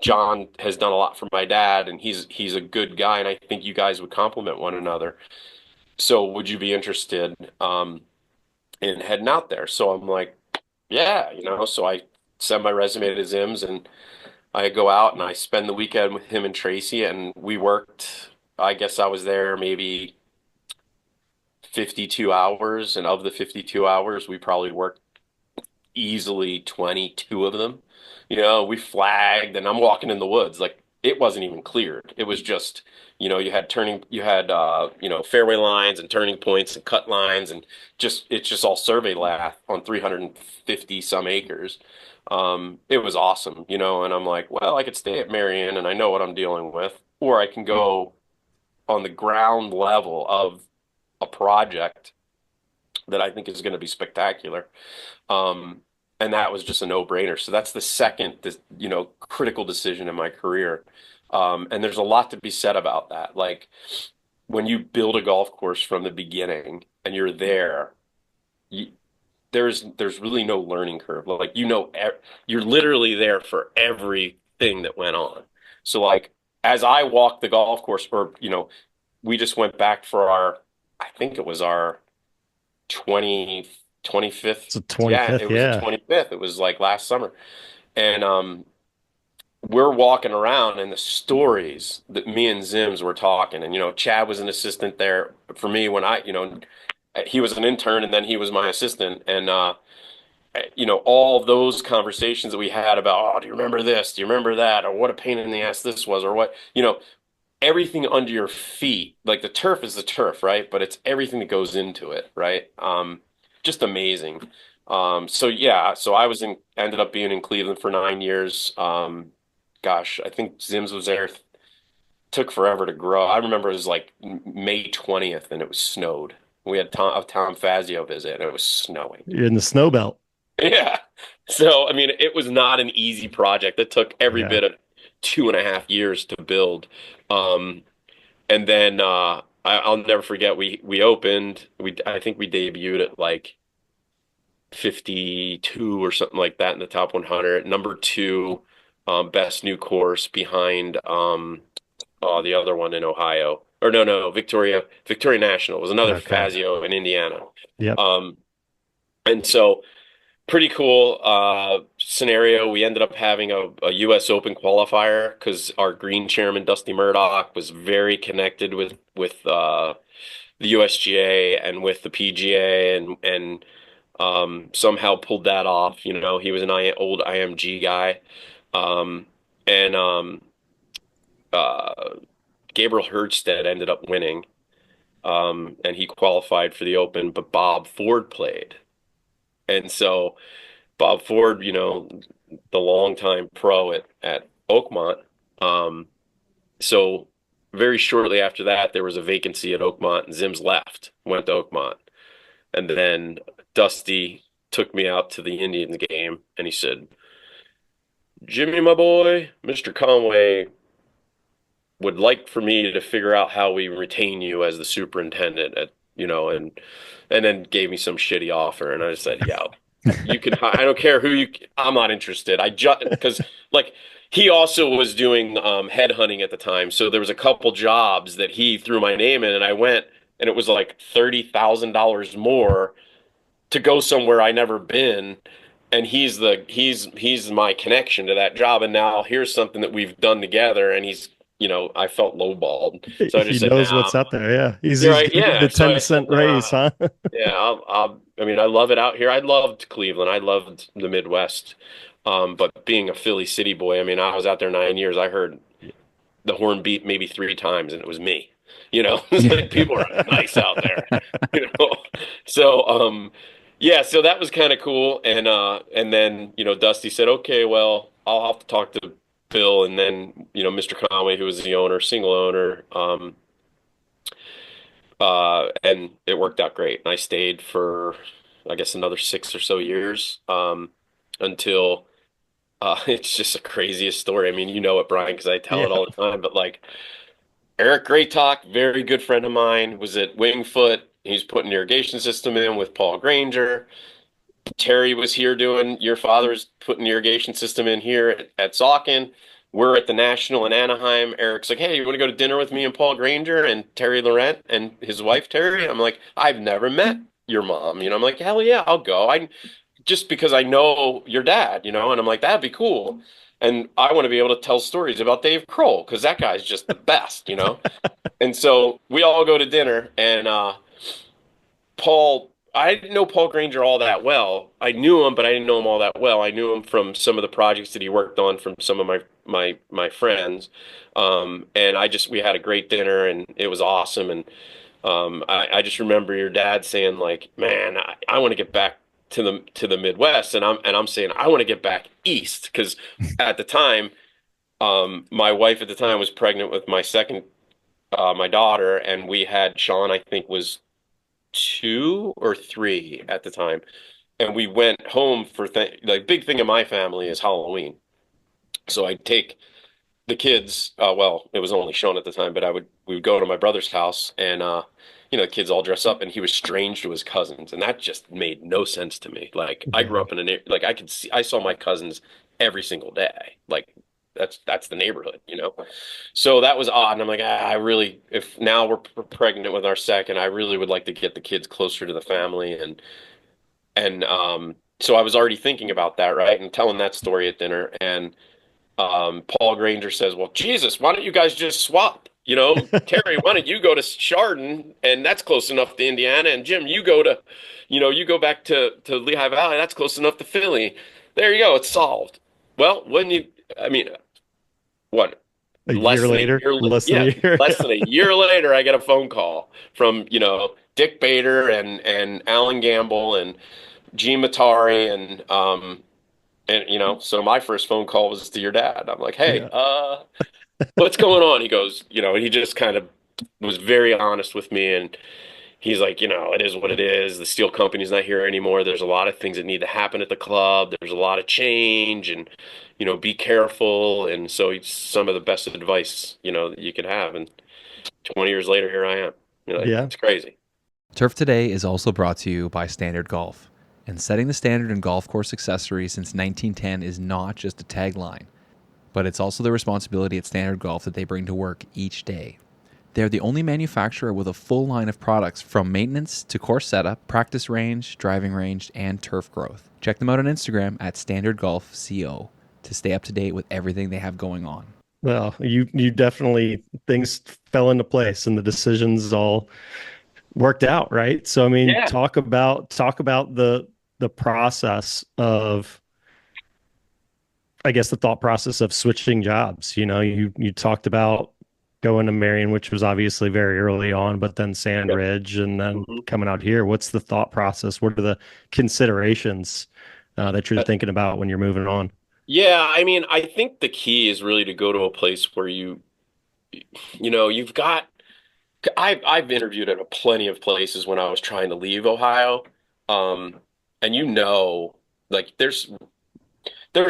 John has done a lot for my dad and he's a good guy. And I think you guys would complement one another. So would you be interested, in heading out there? So I'm like, yeah, so I send my resume to Zims and I go out and I spend the weekend with him and Tracy and we worked, I guess I was there maybe 52 hours. And of the 52 hours, we probably worked easily 22 of them. We flagged and I'm walking in the woods. Like it wasn't even cleared. It was just, you had fairway lines and turning points and cut lines and it's just all survey lath on 350 some acres. It was awesome, and I'm like, well, I could stay at Marion and I know what I'm dealing with, or I can go on the ground level of a project that I think is going to be spectacular. And that was just a no-brainer. So that's the second, critical decision in my career. And there's a lot to be said about that. Like when you build a golf course from the beginning and you're there, there's really no learning curve. Like, you're literally there for everything that went on. So like, as I walked the golf course, or, we just went back for I think it was our 25th. It's a 25th, yeah, it was the 25th. It was like last summer. And we're walking around and the stories that me and Zims were talking, and Chad was an assistant there for me when he was an intern and then he was my assistant. And all those conversations that we had about, oh, do you remember this? Do you remember that? Or what a pain in the ass this was, or what, everything under your feet. Like the turf is the turf, right? But it's everything that goes into it, right? Just amazing. So yeah, so ended up being in Cleveland for 9 years. Gosh, I think Zims was there. Took forever to grow. I remember it was like May 20th and it was snowed. We had Tom Fazio visit and it was snowing. You're in the snow belt. Yeah. So, I mean, it was not an easy project. It took every bit of 2.5 years to build. And then I'll never forget, we opened, I think we debuted at like 52 or something like that in the top 100. Number 2 best new course behind the other one in Ohio. Or no, Victoria National was another Fazio in Indiana. Yep. And so pretty cool scenario. We ended up having a U.S. Open qualifier because our green chairman, Dusty Murdoch, was very connected with the USGA and with the PGA and somehow pulled that off. He was an old IMG guy. Gabriel Hurdsted ended up winning, and he qualified for the Open, but Bob Ford played. And so Bob Ford, the longtime pro at Oakmont. So very shortly after that, there was a vacancy at Oakmont, and Zims left, went to Oakmont. And then Dusty took me out to the Indians game, and he said, Jimmy, my boy, Mr. Conway would like for me to figure out how we retain you as the superintendent and then gave me some shitty offer. And I said, yeah, You can, I don't care who you, I'm not interested. I just, because like he also was doing headhunting at the time. So there was a couple jobs that he threw my name in and I went and it was like $30,000 more to go somewhere I never been. And he's my connection to that job. And now here's something that we've done together. And I felt lowballed. So I He just said, knows nah, what's out there. Yeah. you're He's right. giving you Yeah. the So I 10 said, cent raise, nah. huh? Yeah, I mean, I love it out here. I loved Cleveland. I loved the Midwest. But being a Philly city boy, I mean, I was out there 9 years. I heard the horn beat maybe 3 times, and it was me. It's like people are nice out there. You know, so yeah, so that was kind of cool. And then Dusty said, okay, well, I'll have to talk to Bill, and then Mr. Conway, who was the owner, single owner. And it worked out great. And I stayed for, I guess, another 6 or so years until it's just the craziest story. I mean, you know it, Brian, because I tell it Yeah. all the time. But like Eric Graytalk, very good friend of mine, was at Wingfoot. He's putting an irrigation system in with Paul Granger. Terry was here doing, your father's putting an irrigation system in here at Saucon. We're at the National in Anaheim. Eric's like, hey, you want to go to dinner with me and Paul Granger and Terry Laurent and his wife, Terry? I'm like, I've never met your mom. I'm like, hell yeah, I'll go. Just because I know your dad, and I'm like, that'd be cool. And I want to be able to tell stories about Dave Kroll because that guy's just the best. And so we all go to dinner and I didn't know Paul Granger all that well. I knew him, but I didn't know him all that well. I knew him from some of the projects that he worked on from some of my friends. And we had a great dinner and it was awesome. And I just remember your dad saying like, man, I want to get back to the Midwest. And I'm saying I want to get back east because at the time, my wife at the time was pregnant with my daughter, and we had Sean, I think was 2 or 3 at the time, and we went home for like big thing in my family is Halloween. So I'd take the kids. Well, it was only Sean at the time, but we would go to my brother's house, and the kids all dress up, and he was strange to his cousins, and that just made no sense to me. Like I grew up in like I saw my cousins every single day. Like that's the neighborhood. So that was odd. And I'm like, I really, if now we're pregnant with our second, I really would like to get the kids closer to the family. And so I was already thinking about that, right? And telling that story at dinner. And Paul Granger says, well, Jesus, why don't you guys just swap? Terry, why don't you go to Chardon? And that's close enough to Indiana. And Jim, you go back to Lehigh Valley. That's close enough to Philly. There you go. It's solved. Well, I mean, what A less year than a later, year less than yeah, a year. less than a year later I get a phone call from Dick Bader and Alan Gamble and Gene Matari and so my first phone call was to your dad. I'm like, hey, Yeah. what's going on? He goes, he just kind of was very honest with me, and he's like, it is what it is. The steel company's not here anymore. There's a lot of things that need to happen at the club. There's a lot of change, and be careful. And so it's some of the best advice that you could have. And 20 years later, here I am. Yeah. It's crazy. Turf Today is also brought to you by Standard Golf. And setting the standard in golf course accessories since 1910 is not just a tagline, but it's also the responsibility at Standard Golf that they bring to work each day. They're the only manufacturer with a full line of products from maintenance to course setup, practice range, driving range, and turf growth. Check them out on Instagram at Standard Golf CO to stay up to date with everything they have going on. Well, you definitely, things fell into place and the decisions all worked out, right? So I mean, Yeah. talk about the process of, I guess, the thought process of switching jobs. You talked about going to Marion, which was obviously very early on, but then Sand Yep. Ridge and then Mhm. coming out here. What's the thought process? What are the considerations that you're thinking about when you're moving on? Yeah, I mean, I think the key is really to go to a place where you've got. I've interviewed at plenty of places when I was trying to leave Ohio, and like there's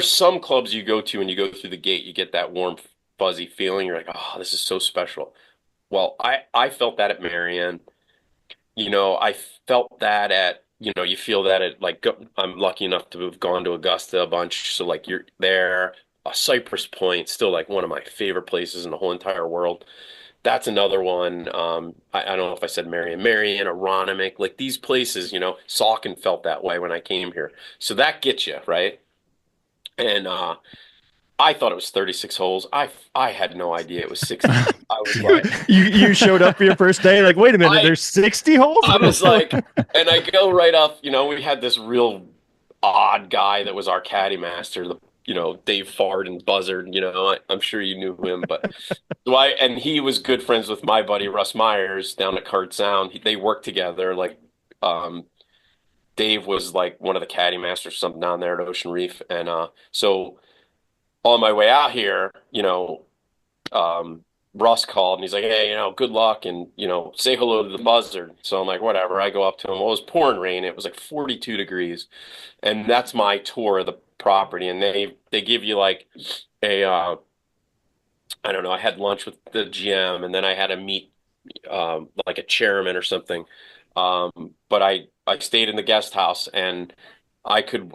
some clubs you go to and you go through the gate, you get that warm, fuzzy feeling. You're like, oh, this is so special. Well, I felt that at Marion. I felt that at you feel that I'm lucky enough to have gone to Augusta a bunch. So like you're there, Cypress Point, still like one of my favorite places in the whole entire world. That's another one. I don't know if I said Marion, Aronimink, like these places, Saucon felt that way when I came here. So that gets you, right? And I thought it was 36 holes. I had no idea it was 60. I was like, you showed up for your first day, like, wait a minute, there's 60 holes? I was like, and I go right up, we had this real odd guy that was our caddy master, Dave Fard and Buzzard, I'm sure you knew him, but and he was good friends with my buddy Russ Myers down at Card Sound. They worked together. Like, Dave was like one of the caddy masters or something down there at Ocean Reef. And so on my way out here, Russ called and he's like, hey, good luck and, say hello to the Buzzard. So I'm like, whatever. I go up to him. Well, it was pouring rain. It was like 42 degrees. And that's my tour of the property. And they give you like a, I don't know, I had lunch with the GM and then I had to meet like a chairman or something. But I stayed in the guest house and I think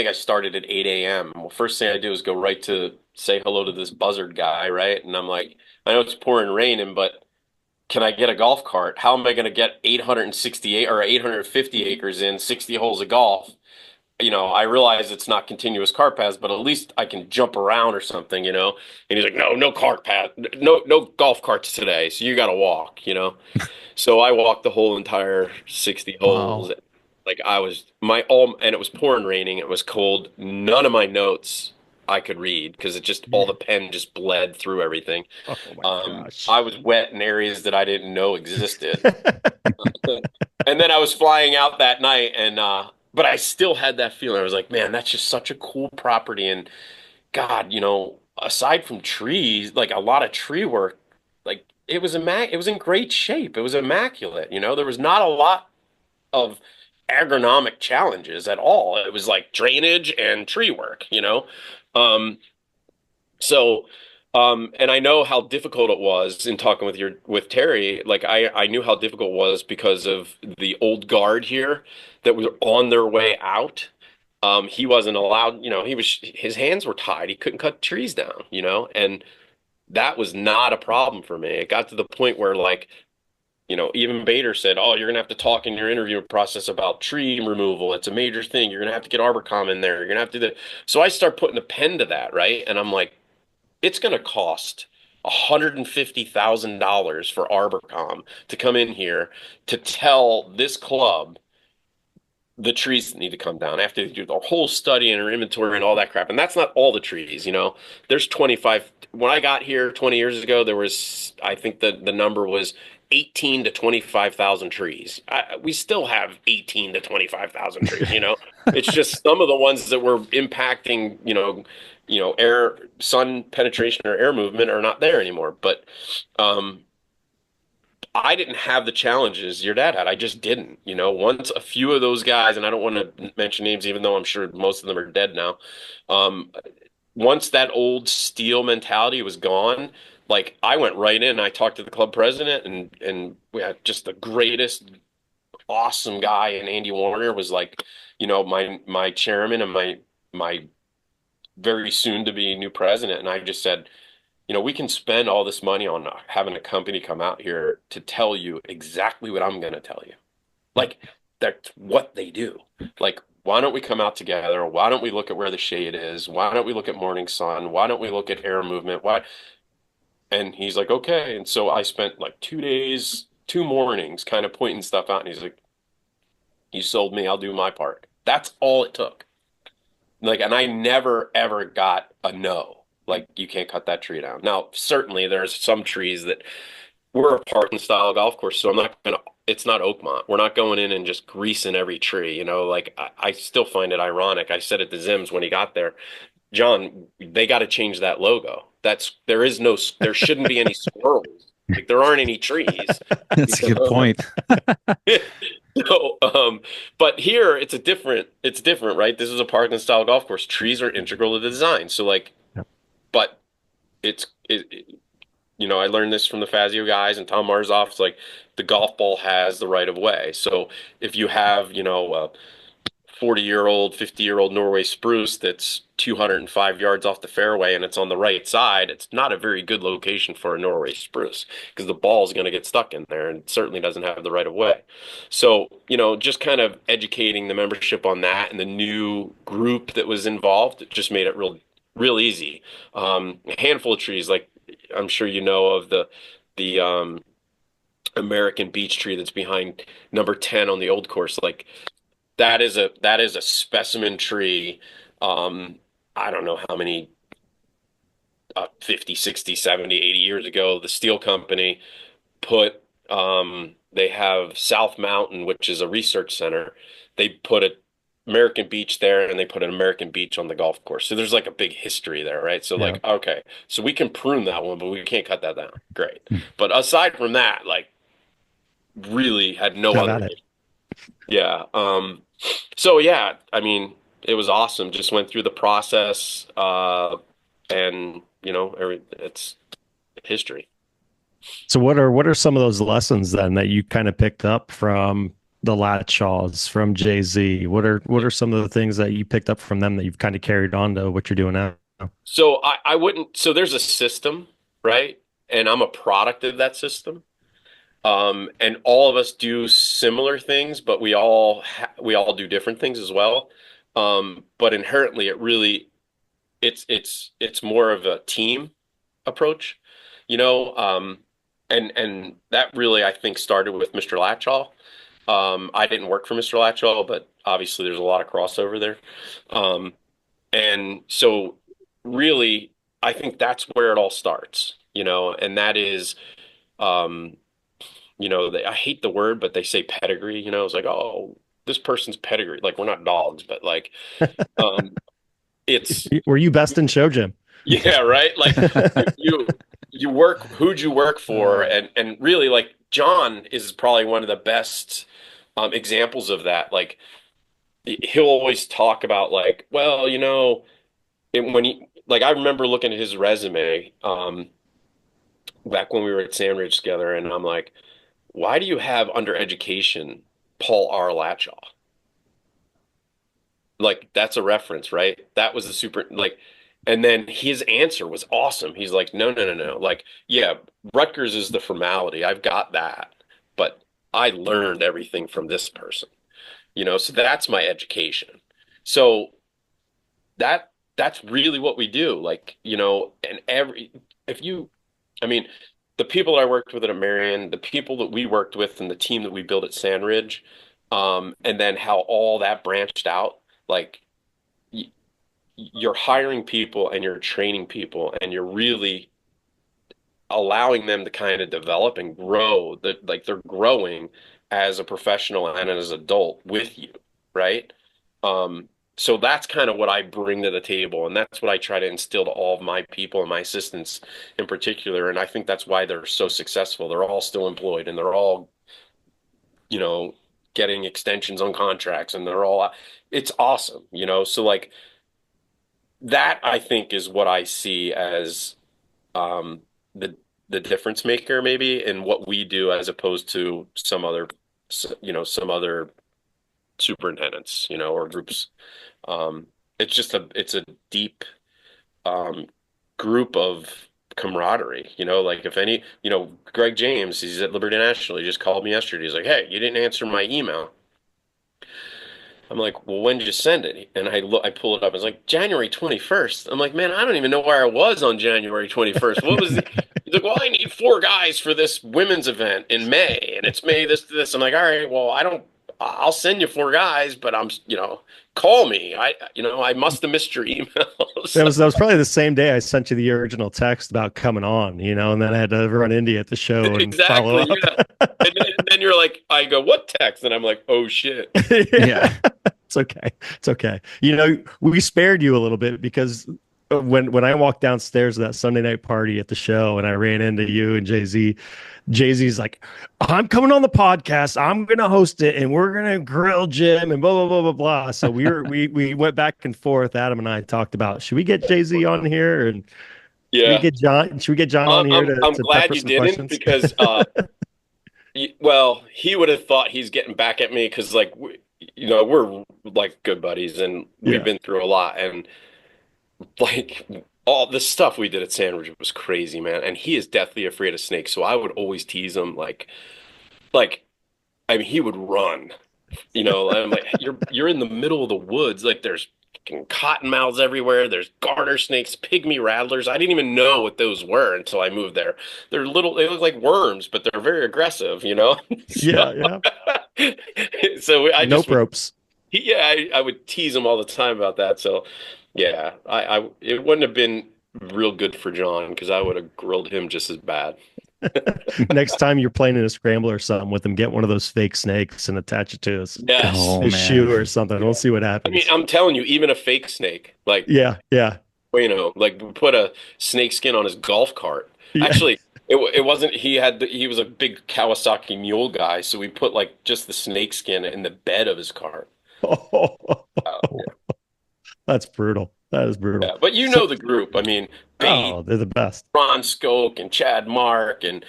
I started at 8 a.m. Well, first thing I do is go right to say hello to this Buzzard guy, right? And I'm like, I know it's pouring raining, but can I get a golf cart? How am I going to get 868 or 850 acres in 60 holes of golf? I realize it's not continuous cart paths, but at least I can jump around or something, And he's like, no cart path, no golf carts today. So you got to walk, So I walked the whole entire 60 holes. Wow. Like and it was pouring raining. It was cold. None of my notes I could read because all the pen just bled through everything. Oh my gosh. I was wet in areas that I didn't know existed. And then I was flying out that night but I still had that feeling. I was like, man, that's just such a cool property. And God, aside from trees, like a lot of tree work, like it was in great shape. It was immaculate. There was not a lot of agronomic challenges at all. It was like drainage and tree work, So, and I know how difficult it was in talking with Terry. Like I knew how difficult it was because of the old guard here that was on their way out. He wasn't allowed, his hands were tied. He couldn't cut trees down, and that was not a problem for me. It got to the point where like, even Bader said, oh, you're going to have to talk in your interview process about tree removal. It's a major thing. You're going to have to get ArborCom in there. You're going to have to do that. So I start putting a pen to that, right? And I'm like, it's going to cost $150,000 for ArborCom to come in here to tell this club the trees that need to come down after they do the whole study and inventory and all that crap. And that's not all the trees, There's 25. When I got here 20 years ago, there was, I think the number was 18 to 25,000 trees. We still have 18 to 25,000 trees, It's just some of the ones that were impacting, air, sun penetration or air movement are not there anymore. But I didn't have the challenges your dad had. I just didn't. Once a few of those guys, and I don't want to mention names, even though I'm sure most of them are dead now. Once that old steel mentality was gone, like I went right in. I talked to the club president, and we had just the greatest, awesome guy. And Andy Warner was like, my chairman and my very soon to be new president. And I just said, we can spend all this money on having a company come out here to tell you exactly what I'm going to tell you. Like, that's what they do. Like, why don't we come out together? Why don't we look at where the shade is? Why don't we look at morning sun? Why don't we look at air movement? Why? And he's like, okay. And so I spent like 2 days, 2 mornings kind of pointing stuff out. And he's like, you sold me. I'll do my part. That's all it took. Like, and I never, ever got a no. Like, you can't cut that tree down. Now, certainly there's some trees that we're a park and style golf course, so I'm not going to, it's not Oakmont. We're not going in and just greasing every tree, Like, I still find it ironic. I said it to Zims when he got there, John, they got to change that logo. There shouldn't be any squirrels. Like, there aren't any trees. That's a good point. So, but here it's different, right? This is a park and style golf course. Trees are integral to the design. So like, but I learned this from the Fazio guys and Tom Marzoff. It's like the golf ball has the right of way. So if you have, a 40-year-old, 50-year-old Norway spruce that's 205 yards off the fairway and it's on the right side, it's not a very good location for a Norway spruce because the ball is going to get stuck in there and it certainly doesn't have the right of way. So, just kind of educating the membership on that and the new group that was involved, it just made it real easy. A handful of trees, like I'm sure you know of the American beech tree that's behind number 10 on the old course. Like that is a specimen tree. I don't know how many 50, 60, 70, 80 years ago, the steel company put they have South Mountain, which is a research center. They put a American beech there and they put an American beech on the golf course. So there's like a big history there, right? So like, okay, so we can prune that one, but we can't cut that down. Great. But aside from that, like really had no other. Yeah. So yeah, I mean, it was awesome. Just went through the process, and it's history. So what are some of those lessons then that you kind of picked up from the Latshaws, from Jay-Z? What are some of the things that you picked up from them that you've kind of carried on to what you're doing now? So I wouldn't. So there's a system, right? And I'm a product of that system. And all of us do similar things, but we all do different things as well. But inherently, it's more of a team approach, and that really, I think, started with Mr. Latshaw. I didn't work for Mr. Latshaw, but obviously there's a lot of crossover there. And so really, I think that's where it all starts, and that is, I hate the word, but they say pedigree, it's like, oh, this person's pedigree. Like we're not dogs, but like, it's. Were you best in show, Jim? Yeah. Right. Like you work, who'd you work for? And really like John is probably one of the best examples of that. Like he'll always talk about like, well, when he, like, I remember looking at his resume back when we were at Sandridge together, and I'm like, why do you have under education Paul R. Latshaw? Like that's a reference, right? That was the super like, and then his answer was awesome. He's like, no. Like, yeah, Rutgers is the formality. I've got that, but I learned everything from this person, so that's my education. So that's really what we do. Like, and the people that I worked with at Marion, the people that we worked with and the team that we built at Sandridge, and then how all that branched out, like you're hiring people and you're training people and you're really allowing them to kind of develop and grow, that like they're growing as a professional and as an adult with you, right? So that's kind of what I bring to the table, and that's what I try to instill to all of my people and my assistants in particular. And I think that's why they're so successful. They're all still employed, and they're all, getting extensions on contracts, and it's awesome, So like that, I think, is what I see as the difference maker maybe in what we do as opposed to some other superintendents, or groups. It's a deep group of camaraderie, like if any, Greg James, he's at Liberty National. He just called me yesterday. He's like, hey, you didn't answer my email. I'm like, well, when did you send it? And I pull it up. It's like January 21st. I'm like, man, I don't even know where I was on January 21st. What was He's like, well, I need 4 guys for this women's event in May, and it's May this. I'm like, all right, well, I'll send you 4 guys, but call me. I must have missed your emails. That was probably the same day I sent you the original text about coming on, and then I had to run into you at the show and exactly, follow up. Yeah. And then you're like, I go, what text? And I'm like, oh shit. Yeah. It's okay. It's okay. We spared you a little bit because when I walked downstairs to that Sunday night party at the show and I ran into you and Jay-Z's like, I'm coming on the podcast. I'm going to host it and we're going to grill Jim and blah, blah, blah, blah, blah. So we went back and forth. Adam and I talked about, should we get Jay-Z on here? And Yeah. Should we get John on here I'm to glad pepper you some didn't questions? because well, he would have thought he's getting back at me because like we're like good buddies and we've Yeah. been through a lot and like all the stuff we did at Sandwich was crazy, man. And he is deathly afraid of snakes, so I would always tease him like I mean he would run. I'm like, you're in the middle of the woods. Like there's fucking cottonmouths everywhere. There's garter snakes, pygmy rattlers. I didn't even know what those were until I moved there. They're little, they look like worms, but they're very aggressive. So, Yeah, yeah. so I just Nope would, ropes. I would tease him all the time about that. So yeah, it wouldn't have been real good for John because I would have grilled him just as bad. Next time you're playing in a scramble or something with him, get one of those fake snakes and attach it to Yes. Oh, his man. shoe or something. We'll see what I happens. mean, I'm telling you, even a fake snake, like Yeah, yeah, like we put a snake skin on his golf cart. yeah. Actually, it wasn't. He was a big Kawasaki mule guy, so we put like just the snake skin in the bed of his cart. That's brutal. That is brutal. Yeah, but you So, know the group. I mean, Bate, oh, they're the best. Ron Skoke, and Chad Mark, and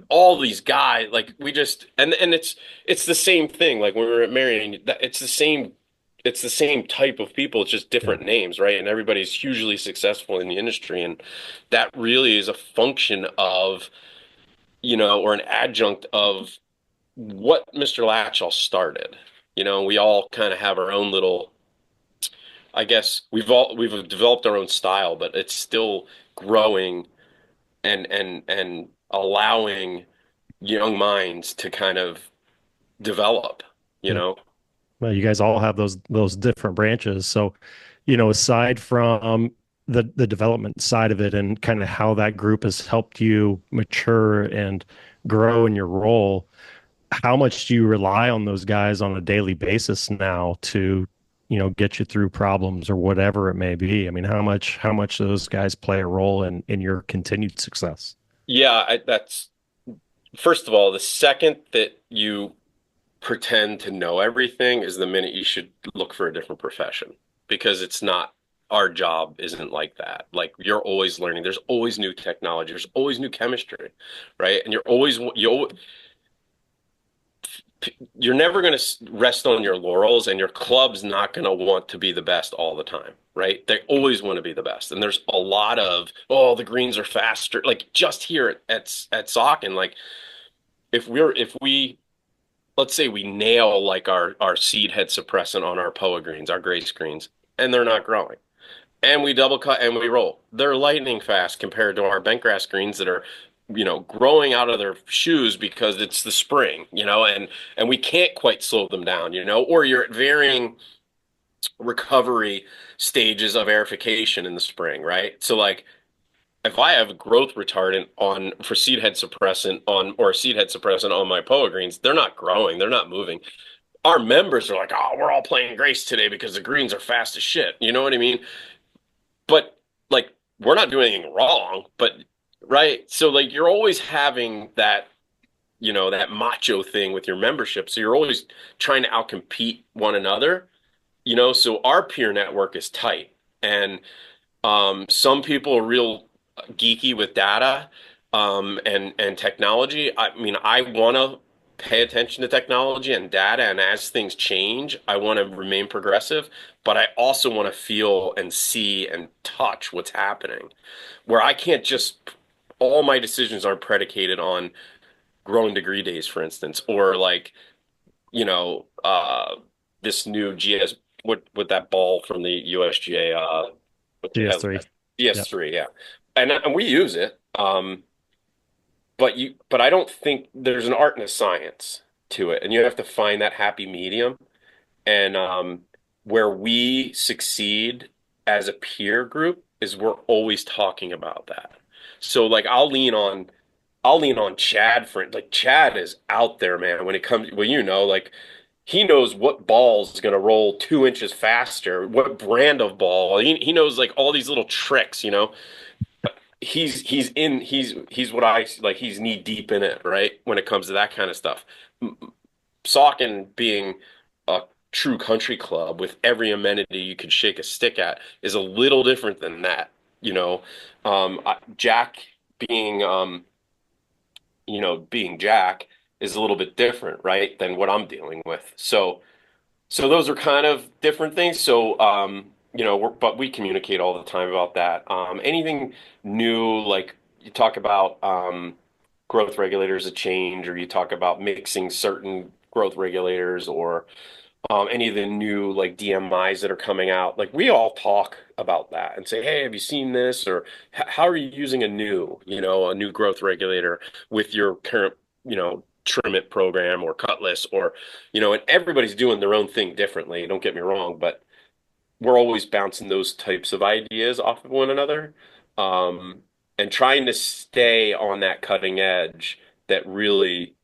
all these guys. Like we just and it's the same thing. Like when we were at Marion, it's the same. It's the same type of people. It's just Yeah. different names, right? And everybody's hugely successful in the industry, and that really is a function of or an adjunct of what Mr. Latchall started. We all kind of have our own little, I guess we've developed our own style, but it's still growing and allowing young minds to kind of develop, you Yeah. know. Well, you guys all have those different branches. So, aside from the development side of it and kind of how that group has helped you mature and grow in your role, how much do you rely on those guys on a daily basis now to, get you through problems or whatever it may be? I mean, how much those guys play a role in your continued success? Yeah, that's first of all, the second that you pretend to know everything is the minute you should look for a different profession because it's not our job isn't like that. Like you're always learning. There's always new technology. There's always new chemistry, right? And you're never going to rest on your laurels and your club's not going to want to be the best all the time, right? They always want to be the best. And there's a lot of, oh, the greens are faster. Like just here at Saucon, like if we let's say we nail like our seed head suppressant on our POA greens, our gray screens, and they're not growing. And we double cut and we roll. They're lightning fast compared to our bentgrass greens that are, growing out of their shoes because it's the spring, and we can't quite slow them down, or you're at varying recovery stages of aerification in the spring, right? So like if I have a growth retardant on for seed head suppressant on or a seed head suppressant on my POA greens, they're not growing, they're not moving. Our members are like, oh, we're all playing Grace today because the greens are fast as shit. You know what I mean? But like we're not doing anything wrong, but right. So like you're always having that, that macho thing with your membership. So you're always trying to outcompete one another, so our peer network is tight. And some people are real geeky with data and technology. I mean, I want to pay attention to technology and data, and as things change, I want to remain progressive, but I also want to feel and see and touch what's happening. Where I can't just all my decisions aren't predicated on growing degree days, for instance, or like, this new GS with that ball from the USGA what the hell is GS3. that? GS3, yeah. And we use it. But I don't think there's an art and a science to it, and you have to find that happy medium. And where we succeed as a peer group is we're always talking about that. So like I'll lean on Chad for it. Like Chad is out there, man. When it comes, well, like he knows what ball is going to roll 2 inches faster, what brand of ball. He knows like all these little tricks, he's what I like. He's knee deep in it, right? When it comes to that kind of stuff. Saucon being a true country club with every amenity you could shake a stick at is a little different than that. Jack being, being Jack is a little bit different, right, than what I'm dealing with. So those are kind of different things. So, but we communicate all the time about that. Anything new, like you talk about growth regulators a change, or you talk about mixing certain growth regulators, or any of the new like DMIs that are coming out. Like we all talk about that and say, hey, have you seen this? Or how are you using a new growth regulator with your current, trim it program or cutlass, or, and everybody's doing their own thing differently. Don't get me wrong, but we're always bouncing those types of ideas off of one another, and trying to stay on that cutting edge that really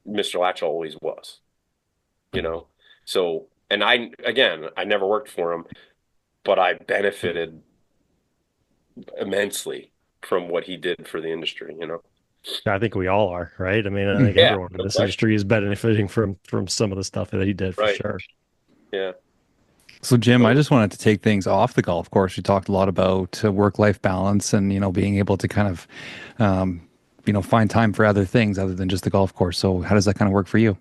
Mr. Latch always was, you know. So, and I never worked for him, but I benefited immensely from what he did for the industry, I think we all are, right? I mean, I think Yeah, everyone in no this question. industry is benefiting from some of the stuff that he did for Right. sure. Yeah. So, Jim, I just wanted to take things off the golf course. You talked a lot about work-life balance and, being able to kind of, find time for other things other than just the golf course. So how does that kind of work for you?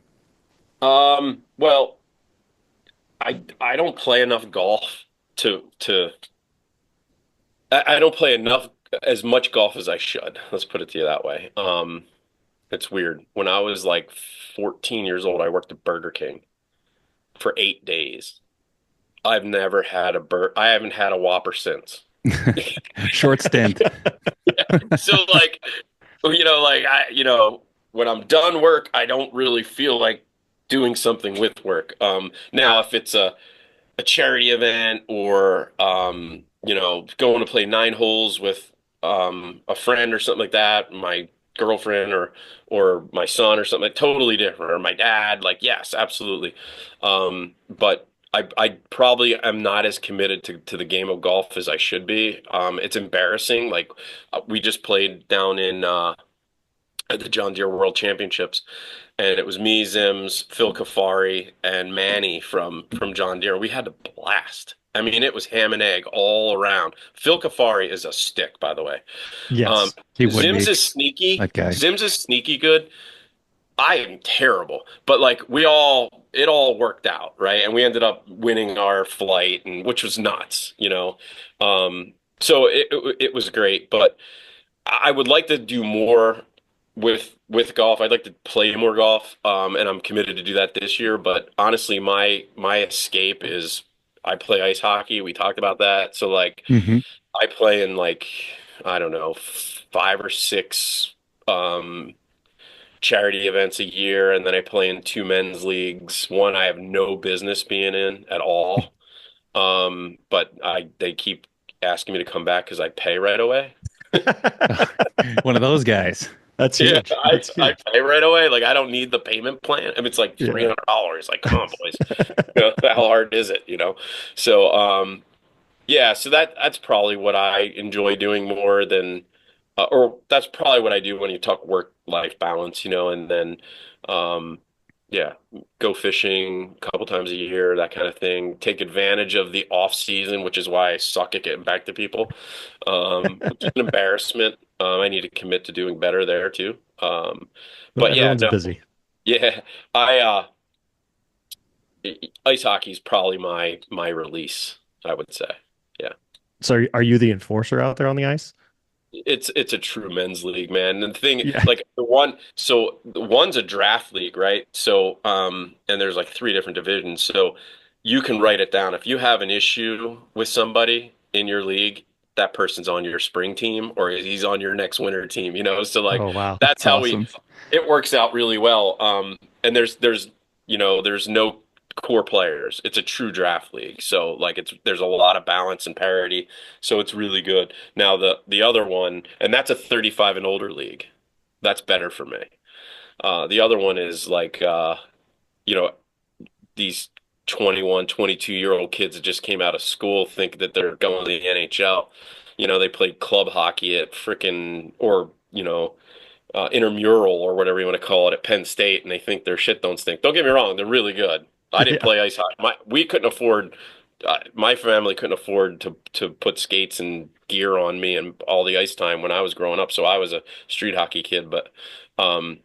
Well, I don't play enough golf to I don't play enough as much golf as I should. Let's put it to you that way. It's weird. When I was like 14 years old, I worked at Burger King for 8 days. I haven't had a Whopper since. Short stint. So like, when I'm done work, I don't really feel like doing something with work. Now if it's a charity event, or going to play 9 holes with a friend or something like that, my girlfriend or my son or something, like, totally different, or my dad, like, yes, absolutely. But I probably am not as committed to the game of golf as I should be. It's embarrassing. Like, we just played down in at the John Deere World Championships, and it was me, Zims, Phil Kafari, and Manny from John Deere. We had a blast. I mean, it was ham and egg all around. Phil Kafari is a stick, by the way. Yes. He would Zims be. is sneaky. Okay. Zims is sneaky good. I am terrible, but like it all worked out, right? And we ended up winning our flight, and which was nuts. So it was great, but I would like to do more with golf. I'd like to play more golf, and I'm committed to do that this year. But honestly, my escape is I play ice hockey. We talked about that. So like Hmm. I play in like, I don't know, 5 or 6 charity events a year, and then I play in 2 men's leagues. One I have no business being in at all, but they keep asking me to come back because I pay right away. One of those guys. That's Yeah, huge. I That's huge. pay right away. Like, I don't need the payment plan. I mean, it's like Yeah. $300. Like, come on, boys. How hard is it? So, yeah. So that's probably what I enjoy doing more than, or that's probably what I do when you talk work-life balance. And then, um, yeah, go fishing a couple times a year, that kind of thing. Take advantage of the off season, which is why I suck at getting back to people. Which is an embarrassment. I need to commit to doing better there too. But yeah, Everyone's no, busy. yeah, I ice hockey is probably my release, I would say. Yeah. So are you the enforcer out there on the ice? It's a true men's league, man. And the thing, Yeah. like the one's a draft league, right? So, and there's like 3 different divisions. So you can write it down. If you have an issue with somebody in your league, that person's on your spring team, or he's on your next winter team. So like, Oh, wow. that's how awesome. it works out really well. And there's no core players. It's a true draft league. So like there's a lot of balance and parity. So it's really good. Now the other one, and that's a 35 and older league. That's better for me. The other one is like these 21, 22-year-old kids that just came out of school think that they're going to the NHL. They played club hockey at frickin' or intramural or whatever you want to call it at Penn State, and they think their shit don't stink. Don't get me wrong, they're really good. I didn't Yeah. play ice hockey. We couldn't afford my family couldn't afford to put skates and gear on me and all the ice time when I was growing up. So I was a street hockey kid. But um,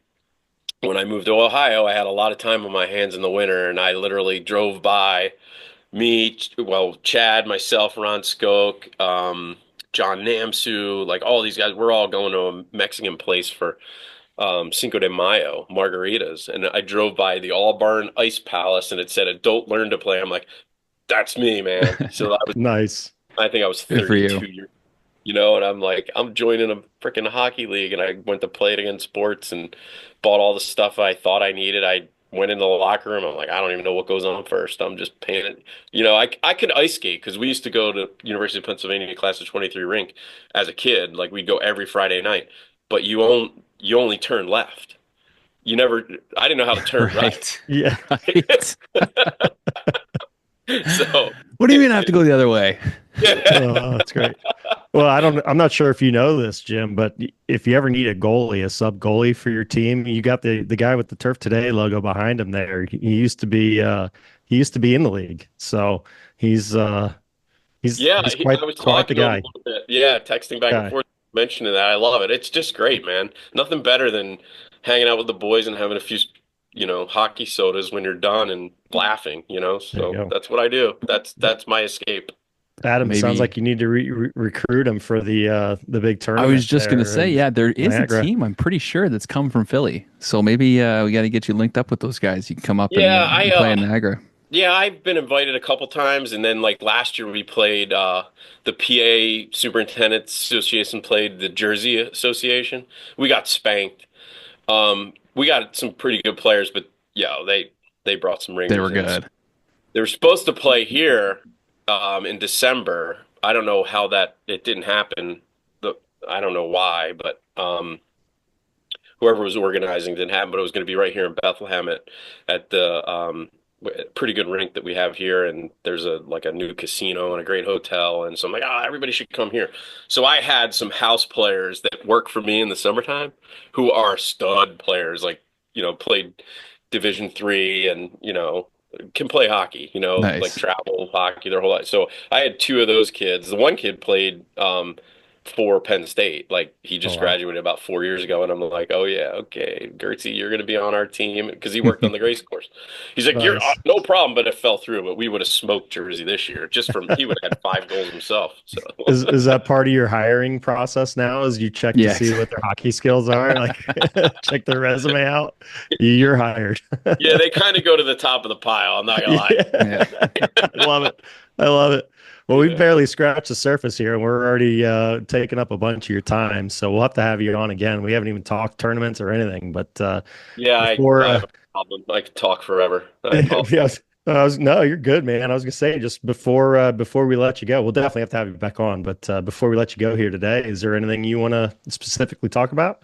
when I moved to Ohio, I had a lot of time on my hands in the winter, and I literally drove by Chad, myself, Ron Skoke, John Namsu, like all these guys. We're all going to a Mexican place for Cinco de Mayo margaritas, and I drove by the All Barn Ice Palace, and it said "Adult Learn to Play." I'm like, that's me, man. So Nice. I think I was Good for you. 32 years, you know, and I'm like, I'm joining a freaking hockey league, and I went to Play It Again Sports and bought all the stuff I thought I needed. I went into the locker room. I'm like, I don't even know what goes on first. I'm just paying it. You know, I could ice skate because we used to go to University of Pennsylvania class of 23 rink as a kid. Like we'd go every Friday night, but you only turn left. You never. I didn't know how to turn right. Yeah. Right. So What do you mean I have to go the other way? Oh, that's great. Well, I'm not sure if you know this, Jim, but if you ever need a goalie, a sub goalie for your team, you got the guy with the Turf Today logo behind him there. He used to be in the league. So he's yeah, he's I was quite the talking to him guy. a little bit. Yeah, texting back and Guy. forth, mentioning that. I love it. It's just great, man. Nothing better than hanging out with the boys and having a few, hockey sodas when you're done and laughing, There you So go. that's what I do. That's my escape. Adam, it sounds Maybe. like you need to recruit him for the big I tournament. was just going to there say, in yeah, there is Niagara. a team, I'm pretty sure, that's come from Philly. So maybe we got to get you linked up with those guys. You can come up Yeah, and play in Niagara. yeah, I've been invited a couple times, and then like last year we played the PA Superintendent Association played the Jersey Association. We got spanked. We got some pretty good players, but yeah, they brought some They ringers were in. good. They were supposed to play here in December. I don't know how that it didn't happen. I don't know why, but whoever was organizing didn't happen. But it was going to be right here in Bethlehem at the pretty good rink that we have here, and there's a new casino and a great hotel, and so I'm like, everybody should come here. So I had some house players that work for me in the summertime who are stud players, like played Division 3 and can play hockey, like Nice. travel hockey their whole life. So I had two of those kids. The one kid played for Penn State. Like he Oh just wow. graduated about 4 years ago, and I'm like, oh yeah, okay, Gertzy, you're going to be on our team because he worked on the Grace course. He's like, you're Nice. no problem, but it fell through. But we would have smoked Jersey this year just from he would have had 5 goals himself. So Is that part of your hiring process now? Is you check to Yeah. see what their hockey skills are? Like check their resume out. You're hired. yeah, they kind of go to the top of the pile. I'm not gonna lie. Yeah. I love it. I love it. Well, we've Yeah, barely scratched the surface here, and we're already taking up a bunch of your time. So we'll have to have you on again. We haven't even talked tournaments or anything. But yeah, before, I have a problem. I could talk forever. I apologize. yes, no, you're good, man. I was gonna say just before we let you go, we'll definitely have to have you back on. But before we let you go here today, is there anything you want to specifically talk about?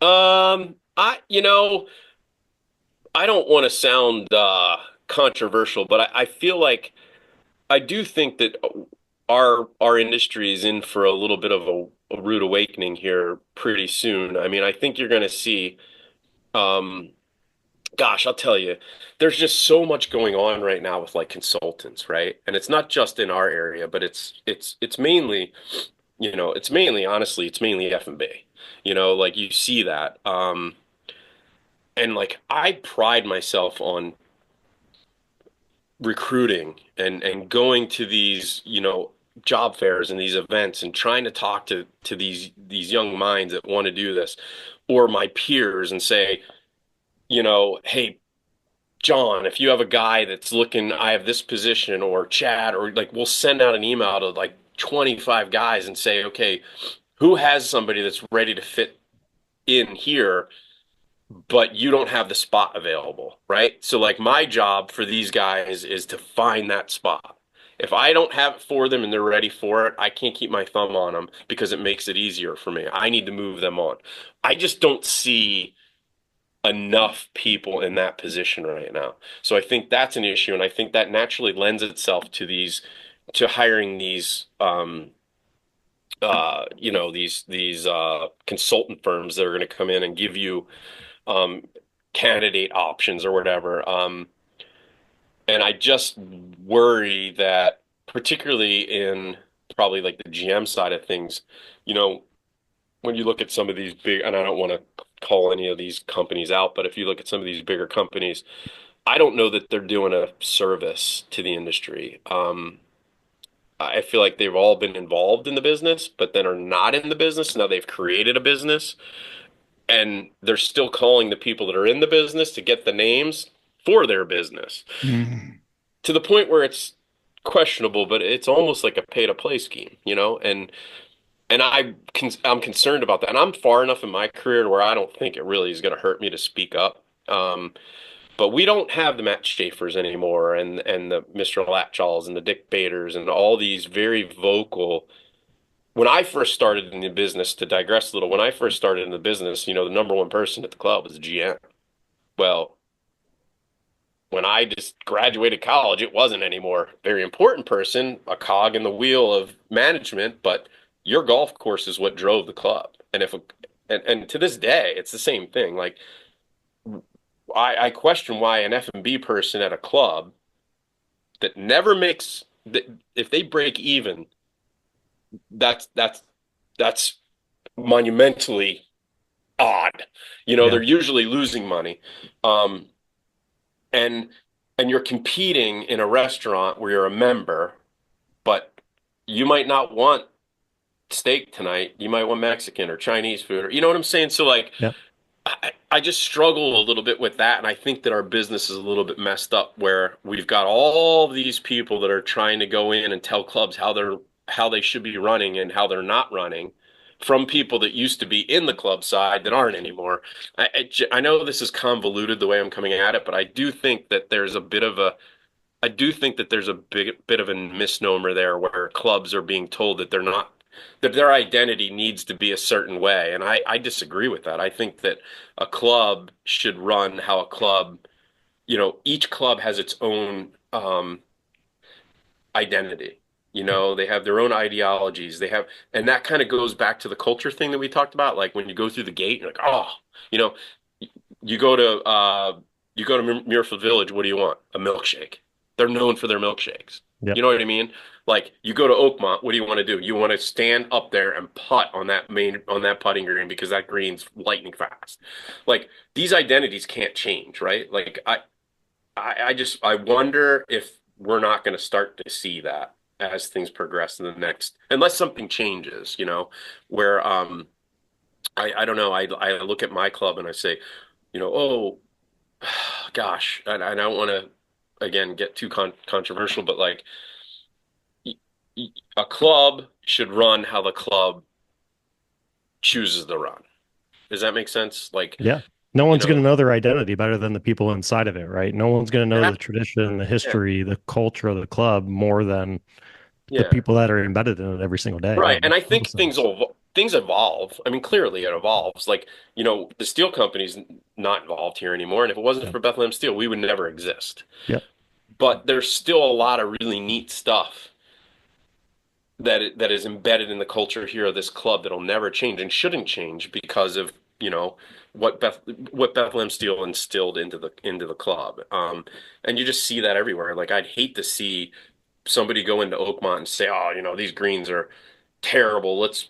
I don't want to sound controversial, but I feel like I do think that our industry is in for a little bit of a rude awakening here pretty soon. I mean, I think you're going to see, um, gosh, I'll tell you, there's just so much going on right now with like consultants, right? And it's not just in our area, but it's mainly, honestly, it's mainly F&B. Like you see that. And like I pride myself on recruiting and going to these job fairs and these events and trying to talk to these young minds that want to do this or my peers and say hey John, if you have a guy that's looking, I have this position, or Chad, or like we'll send out an email to like 25 guys and say, okay, who has somebody that's ready to fit in here, but you don't have the spot available, right? So like my job for these guys is to find that spot. If I don't have it for them and they're ready for it, I can't keep my thumb on them because it makes it easier for me. I need to move them on. I just don't see enough people in that position right now. So I think that's an issue, and I think that naturally lends itself to hiring these these consultant firms that are going to come in and give you candidate options or whatever. And I just worry that, particularly in probably like the GM side of things, you know, when you look at some of these big, and I don't want to call any of these companies out, but if you look at some of these bigger companies, I don't know that they're doing a service to the industry. I feel like they've all been involved in the business, but then are not in the business. Now they've created a business and they're still calling the people that are in the business to get the names for their business to the point where it's questionable, but it's almost like a pay to play scheme, you know? And I'm concerned about that. And I'm far enough in my career where I don't think it really is going to hurt me to speak up. But we don't have the Matt Schaefers anymore, and the Mr. Latchalls and the Dick Baders and all these very vocal. When I first started in the business, to digress a little, when I first started in the business, you know, the number one person at the club was the GM. Well, when I just graduated college, it wasn't anymore. Very important person, a cog in the wheel of management, but your golf course is what drove the club. And to this day, it's the same thing. Like I question why an F&B person at a club that never makes that if they break even, that's monumentally odd. You know, Yeah. they're usually losing money. And you're competing in a restaurant where you're a member, but you might not want steak tonight. You might want Mexican or Chinese food, or you know what I'm saying? So like Yep. I just struggle a little bit with that, and I think that our business is a little bit messed up where we've got all these people that are trying to go in and tell clubs how they should be running and how they're not running from people that used to be in the club side that aren't anymore. I know this is convoluted the way I'm coming at it, but I do think that there's a bit of a big bit of a misnomer there where clubs are being told that they're not that their identity needs to be a certain way. And I disagree with that. I think that a club should run how a club, you know, each club has its own identity. You know, they have their own ideologies. And that kind of goes back to the culture thing that we talked about. Like when you go through the gate, you're like, oh, you know, you go to Muirfield Village. What do you want? A milkshake. They're known for their milkshakes. Yep. You know what I mean? Like you go to Oakmont. What do you want to do? You want to stand up there and putt on that putting green because that green's lightning fast. Like these identities can't change, right? Like I wonder if we're not going to start to see that as things progress in the next, unless something changes, you know, where I don't know. I look at my club and I say, you know, oh gosh, and I don't want to again get too controversial, but like a club should run how the club chooses to run. Does that make sense? Like, Yeah. No one's you know, going to know their identity better than the people inside of it, right? No one's going to know yeah, the tradition, the history, the culture of the club more than the yeah, people that are embedded in it every single day. right. That And I makes total think sense. things evolve. I mean, clearly it evolves. Like, you know, the steel company's not involved here anymore, and if it wasn't Yeah. for Bethlehem Steel, we would never exist. Yep. But there's still a lot of really neat stuff that is embedded in the culture here of this club that'll never change and shouldn't change because of, you know, what Bethlehem Steel instilled into the club. And you just see that everywhere. Like I'd hate to see somebody go into Oakmont and say, "Oh, you know, these greens are terrible. Let's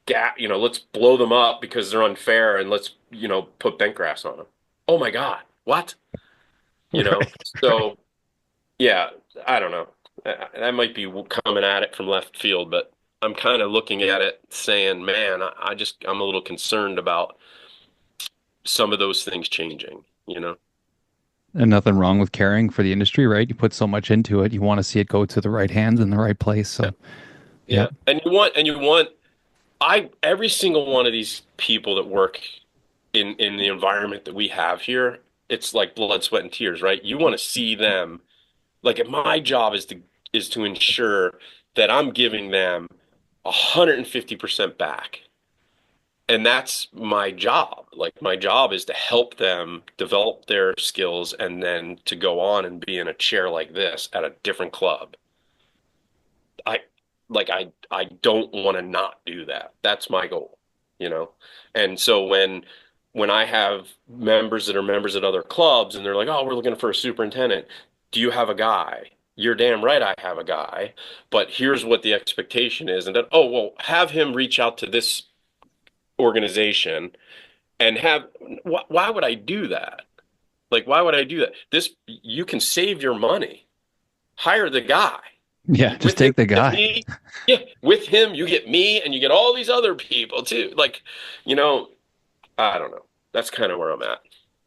blow them up because they're unfair and let's, you know, put bent grass on them." Oh my God, what? You know? Right. Right. So yeah, I don't know. That might be coming at it from left field, but I'm kind of looking at it saying, man, I'm a little concerned about some of those things changing, you know? And nothing wrong with caring for the industry, right? You put so much into it. You want to see it go to the right hands in the right place. Yeah. So, Yeah. yep. Every single one of these people that work in the environment that we have here, it's like blood, sweat, and tears, right? You want to see them. Like my job is to ensure that I'm giving them 150% back. And that's my job. Like my job is to help them develop their skills and then to go on and be in a chair like this at a different club. I I don't want to not do that. That's my goal, you know? And so when I have members that are members at other clubs and they're like, "Oh, we're looking for a superintendent." do you have a guy? You're damn right I have a guy, but here's what the expectation is. And then, oh, well, have him reach out to this organization and why would I do that? Like, why would I do that? You can save your money. Hire the guy. Yeah, just With take him, the guy. yeah, with him, you get me and you get all these other people too. Like, I don't know. That's kind of where I'm at.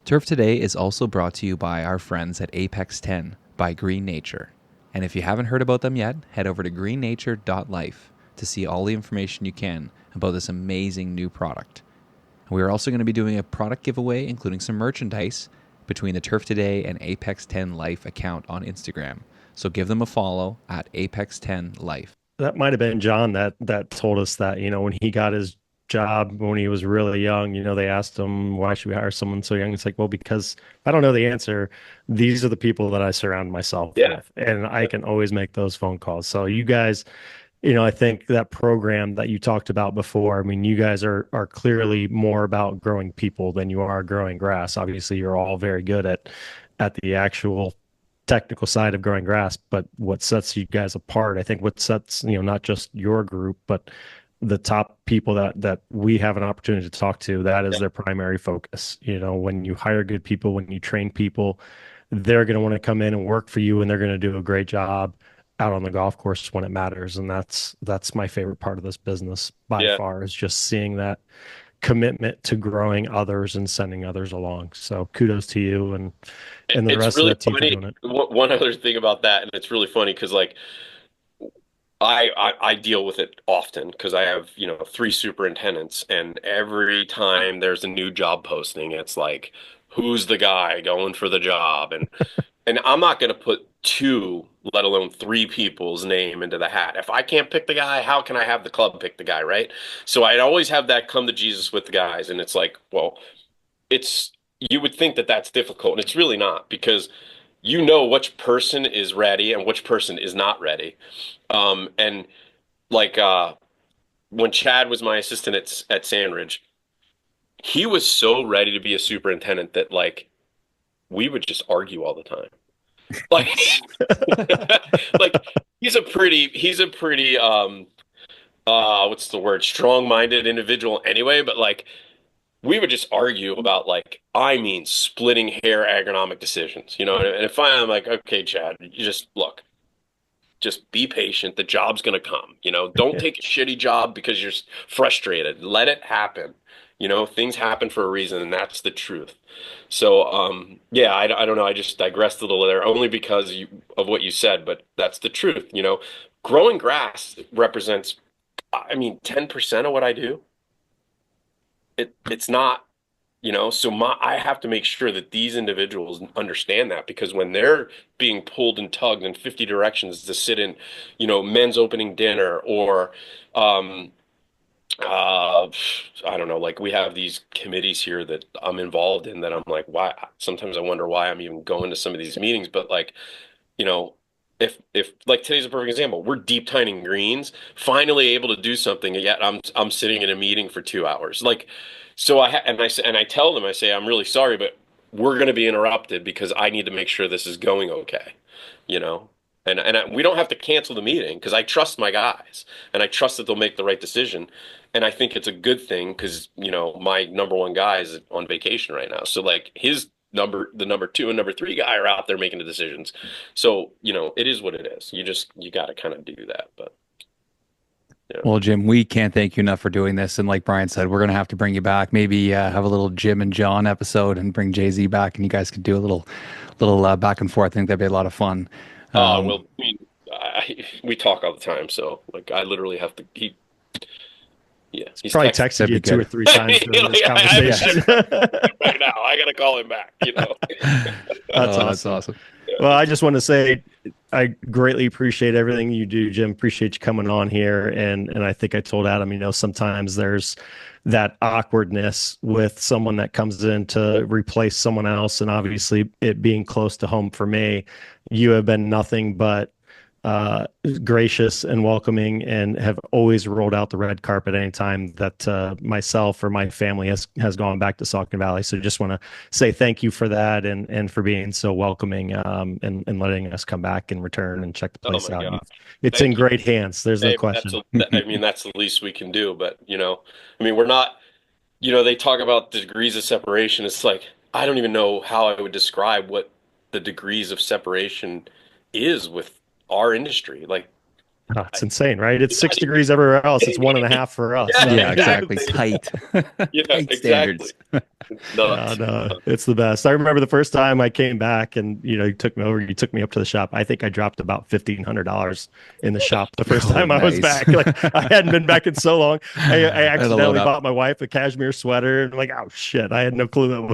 Turf Today is also brought to you by our friends at Apex 10 by Green Nature. And if you haven't heard about them yet, head over to greennature.life to see all the information you can about this amazing new product. We are also going to be doing a product giveaway, including some merchandise, between the Turf Today and Apex 10 Life account on Instagram. So give them a follow at Apex 10 Life. That might have been John that told us that, when he got his job when he was really young, they asked him, why should we hire someone so young? It's like, well, because I don't know the answer. These are the people that I surround myself with, and I can always make those phone calls. So you guys, I think that program that you talked about before, I mean, you guys are clearly more about growing people than you are growing grass. Obviously, you're all very good at the actual technical side of growing grass, but what sets you guys apart, I think what sets, not just your group, but the top people that we have an opportunity to talk to, that is their primary focus. When you hire good people, when you train people, they're going to want to come in and work for you, and they're going to do a great job out on the golf course when it matters. And that's my favorite part of this business by far, is just seeing that commitment to growing others and sending others along. So kudos to you and the rest of the team for doing it. One other thing about that, and it's really funny because like I deal with it often because I have 3 superintendents, and every time there's a new job posting, it's like, who's the guy going for the job? And I'm not going to put 2, let alone 3 people's name into the hat. If I can't pick the guy, how can I have the club pick the guy, right? So I'd always have that come to Jesus with the guys, and it's like, well, you would think that that's difficult, and it's really not, because which person is ready and which person is not ready. And like when Chad was my assistant at Sandridge, he was so ready to be a superintendent that like we would just argue all the time. Like, like he's a pretty what's the word, strong-minded individual anyway, but like we would just argue about splitting hair agronomic decisions, and finally I'm like, okay, Chad, you just be patient. The job's going to come, don't take a shitty job because you're frustrated. Let it happen. Things happen for a reason, and that's the truth. So, I don't know. I just digressed a little there only because of what you said, but that's the truth. Growing grass represents, 10% of what I do. It's not, so I have to make sure that these individuals understand that, because when they're being pulled and tugged in 50 directions to sit in, men's opening dinner, or, I don't know, like we have these committees here that I'm involved in that I'm like, why? Sometimes I wonder why I'm even going to some of these meetings, but like, if like today's a perfect example, we're deep tining greens, finally able to do something, and yet I'm sitting in a meeting for 2 hours. Like, so I tell them, I say, I'm really sorry, but we're going to be interrupted because I need to make sure this is going okay, and we don't have to cancel the meeting because I trust my guys and I trust that they'll make the right decision. And I think it's a good thing because, my number 1 guy is on vacation right now. So like the number 2 and number 3 guy are out there making the decisions. So, it is what it is. You got to kind of do that. But yeah. Well, Jim, we can't thank you enough for doing this. And like Brian said, we're going to have to bring you back, maybe have a little Jim and John episode and bring Jay-Z back, and you guys could do a little back and forth. I think that'd be a lot of fun. Well, we talk all the time. So like, I literally have to he's probably texted you 2 or 3 times during this conversation. Right now, I got to call him back. That's awesome. Well, I just want to say I greatly appreciate everything you do, Jim. Appreciate you coming on here. And I think I told Adam, sometimes there's that awkwardness with someone that comes in to replace someone else. And obviously it being close to home for me, you have been nothing but gracious and welcoming, and have always rolled out the red carpet anytime that myself or my family has gone back to Saucon Valley. So just want to say thank you for that, and for being so welcoming, and letting us come back and return and check the Oh place my out. God. It's Thank in you. great hands. There's no Hey, question. I mean, that's the least we can do. But, I mean, we're not, they talk about degrees of separation. It's like, I don't even know how I would describe what the degrees of separation is with our industry. Like, Oh, it's insane, right? It's 6 degrees everywhere else. It's 1.5 for us. Yeah, Yeah, exactly. Tight. yeah, Tight exactly. standards. Nuts. No, it's the best. I remember the first time I came back, and you took me over. You took me up to the shop. I think I dropped about $1,500 in the shop the first time I was nice. back. Like, I hadn't been back in so long. I accidentally up. bought my wife a cashmere sweater, and I'm like, oh shit, I had no clue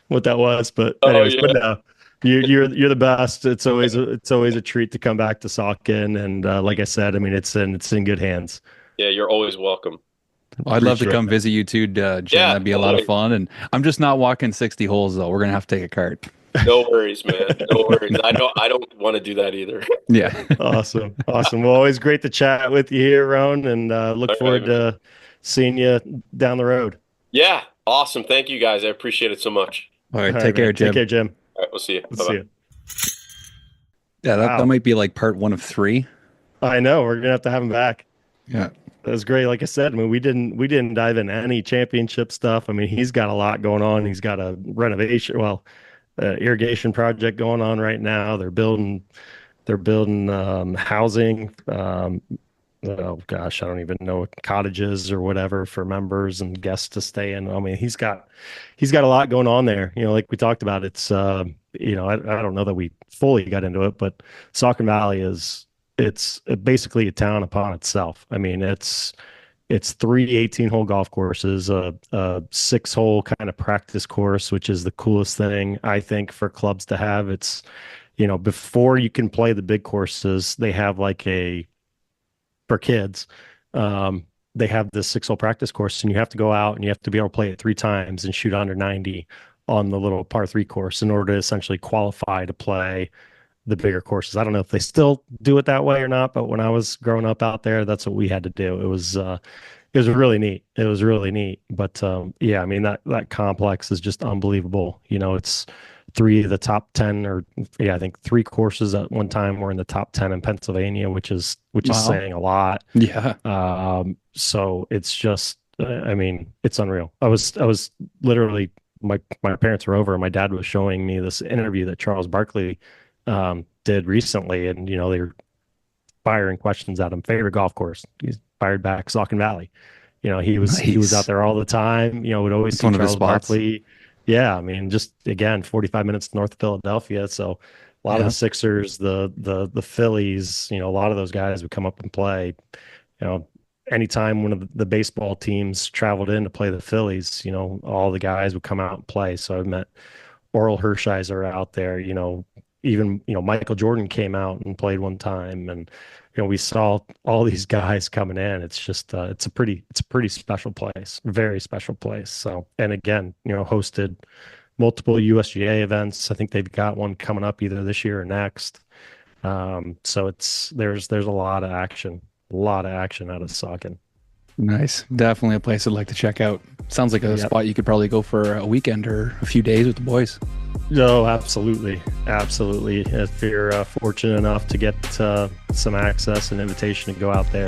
what that was. But Oh, anyways, yeah. but no. You're the best. It's always a treat to come back to Saucon, and like I said, I mean it's in good hands. Yeah, you're always welcome. I'd love to Appreciate come that. visit you too, Jim. Yeah, That'd be a lot of totally. fun. And I'm just not walking 60 holes though. We're gonna have to take a cart. No worries, man. No worries. I don't want to do that either. Yeah. Awesome. Well, always great to chat with you here, Ron, and look All forward right. to seeing you down the road. Yeah, awesome. Thank you guys. I appreciate it so much. All right. All Take care, man. Jim. Take care, Jim. All right, we'll see you. See Bye-bye. you. Yeah, that Wow. might be like part 1 of 3. I know we're gonna have to have him back. Yeah. That was great. Like I said, I mean, we didn't dive into any championship stuff. I mean, he's got a lot going on. He's got a irrigation project going on right now. They're building housing. Oh gosh, I don't even know, cottages or whatever for members and guests to stay in. I mean, he's got a lot going on there. Like we talked about, it's I don't know that we fully got into it, but Saucon Valley it's basically a town upon itself. I mean, it's 3 18-hole golf courses, a 6-hole kind of practice course, which is the coolest thing I think for clubs to have. It's, before you can play the big courses, they have for kids, they have this 6-hole practice course, and you have to go out and you have to be able to play it 3 times and shoot under 90 on the little par 3 course in order to essentially qualify to play the bigger courses. I don't know if they still do it that way or not, but when I was growing up out there, that's what we had to do. It was really neat. It was really neat. But yeah, I mean, that complex is just unbelievable. It's 3 of the top 10, or I think 3 courses at one time were in the top 10 in Pennsylvania, which is Wow. saying a lot. Yeah. So it's just, I mean, it's unreal. I was literally, my parents were over, and my dad was showing me this interview that Charles Barkley did recently, and they were firing questions at him. Favorite golf course? He's fired back Saucon Valley. He was Nice. out there all the time. Would always It's see one of his Charles spots. Barkley. Yeah, I mean, just again, 45 minutes north of Philadelphia. So a lot of Yeah. the Sixers, the Phillies, a lot of those guys would come up and play. Anytime one of the baseball teams traveled in to play the Phillies, all the guys would come out and play. So I met Oral Hershiser out there. Even Michael Jordan came out and played one time, and we saw all these guys coming in. It's just it's a pretty special place, very special place. So, and again, hosted multiple USGA events. I think they've got one coming up either this year or next. So there's a lot of action out of Saucon. Nice. Definitely a place I'd like to check out. Sounds like a Yep. spot you could probably go for a weekend or a few days with the boys. No, absolutely. If you're fortunate enough to get some access and invitation to go out there,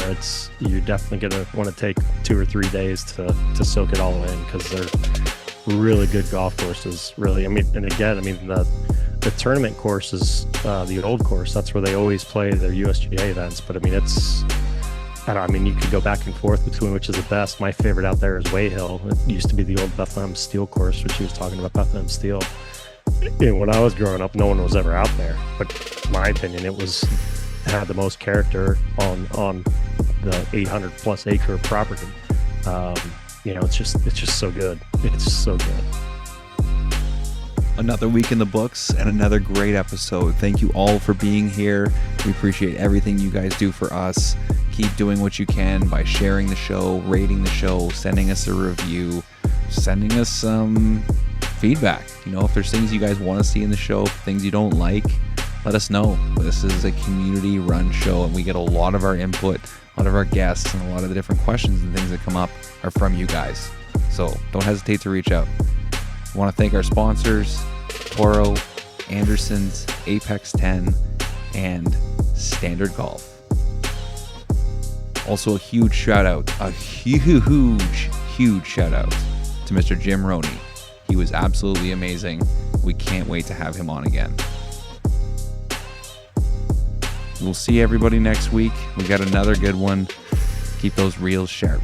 you're definitely going to want to take 2 or 3 days to soak it all in, because they're really good golf courses. Really, I mean, and again, I mean the tournament course is the old course. That's where they always play their USGA events. But I mean, you could go back and forth between which is the best. My favorite out there is Way Hill. It used to be the old Bethlehem Steel course, which he was talking about, Bethlehem Steel. When I was growing up, no one was ever out there. But in my opinion, it had the most character on the 800 plus acre property. It's just so good. It's just so good. Another week in the books and another great episode. Thank you all for being here. We appreciate everything you guys do for us. Keep doing what you can by sharing the show, rating the show, sending us a review, sending us some feedback. If there's things you guys want to see in the show, things you don't like, let us know. This is a community-run show, and we get a lot of our input, a lot of our guests, and a lot of the different questions and things that come up are from you guys. So don't hesitate to reach out. I want to thank our sponsors, Toro, Anderson's, Apex 10, and Standard Golf. Also a huge shout out to Mr. Jim Roney. He was absolutely amazing. We can't wait to have him on again. We'll see everybody next week. We got another good one. Keep those reels sharp.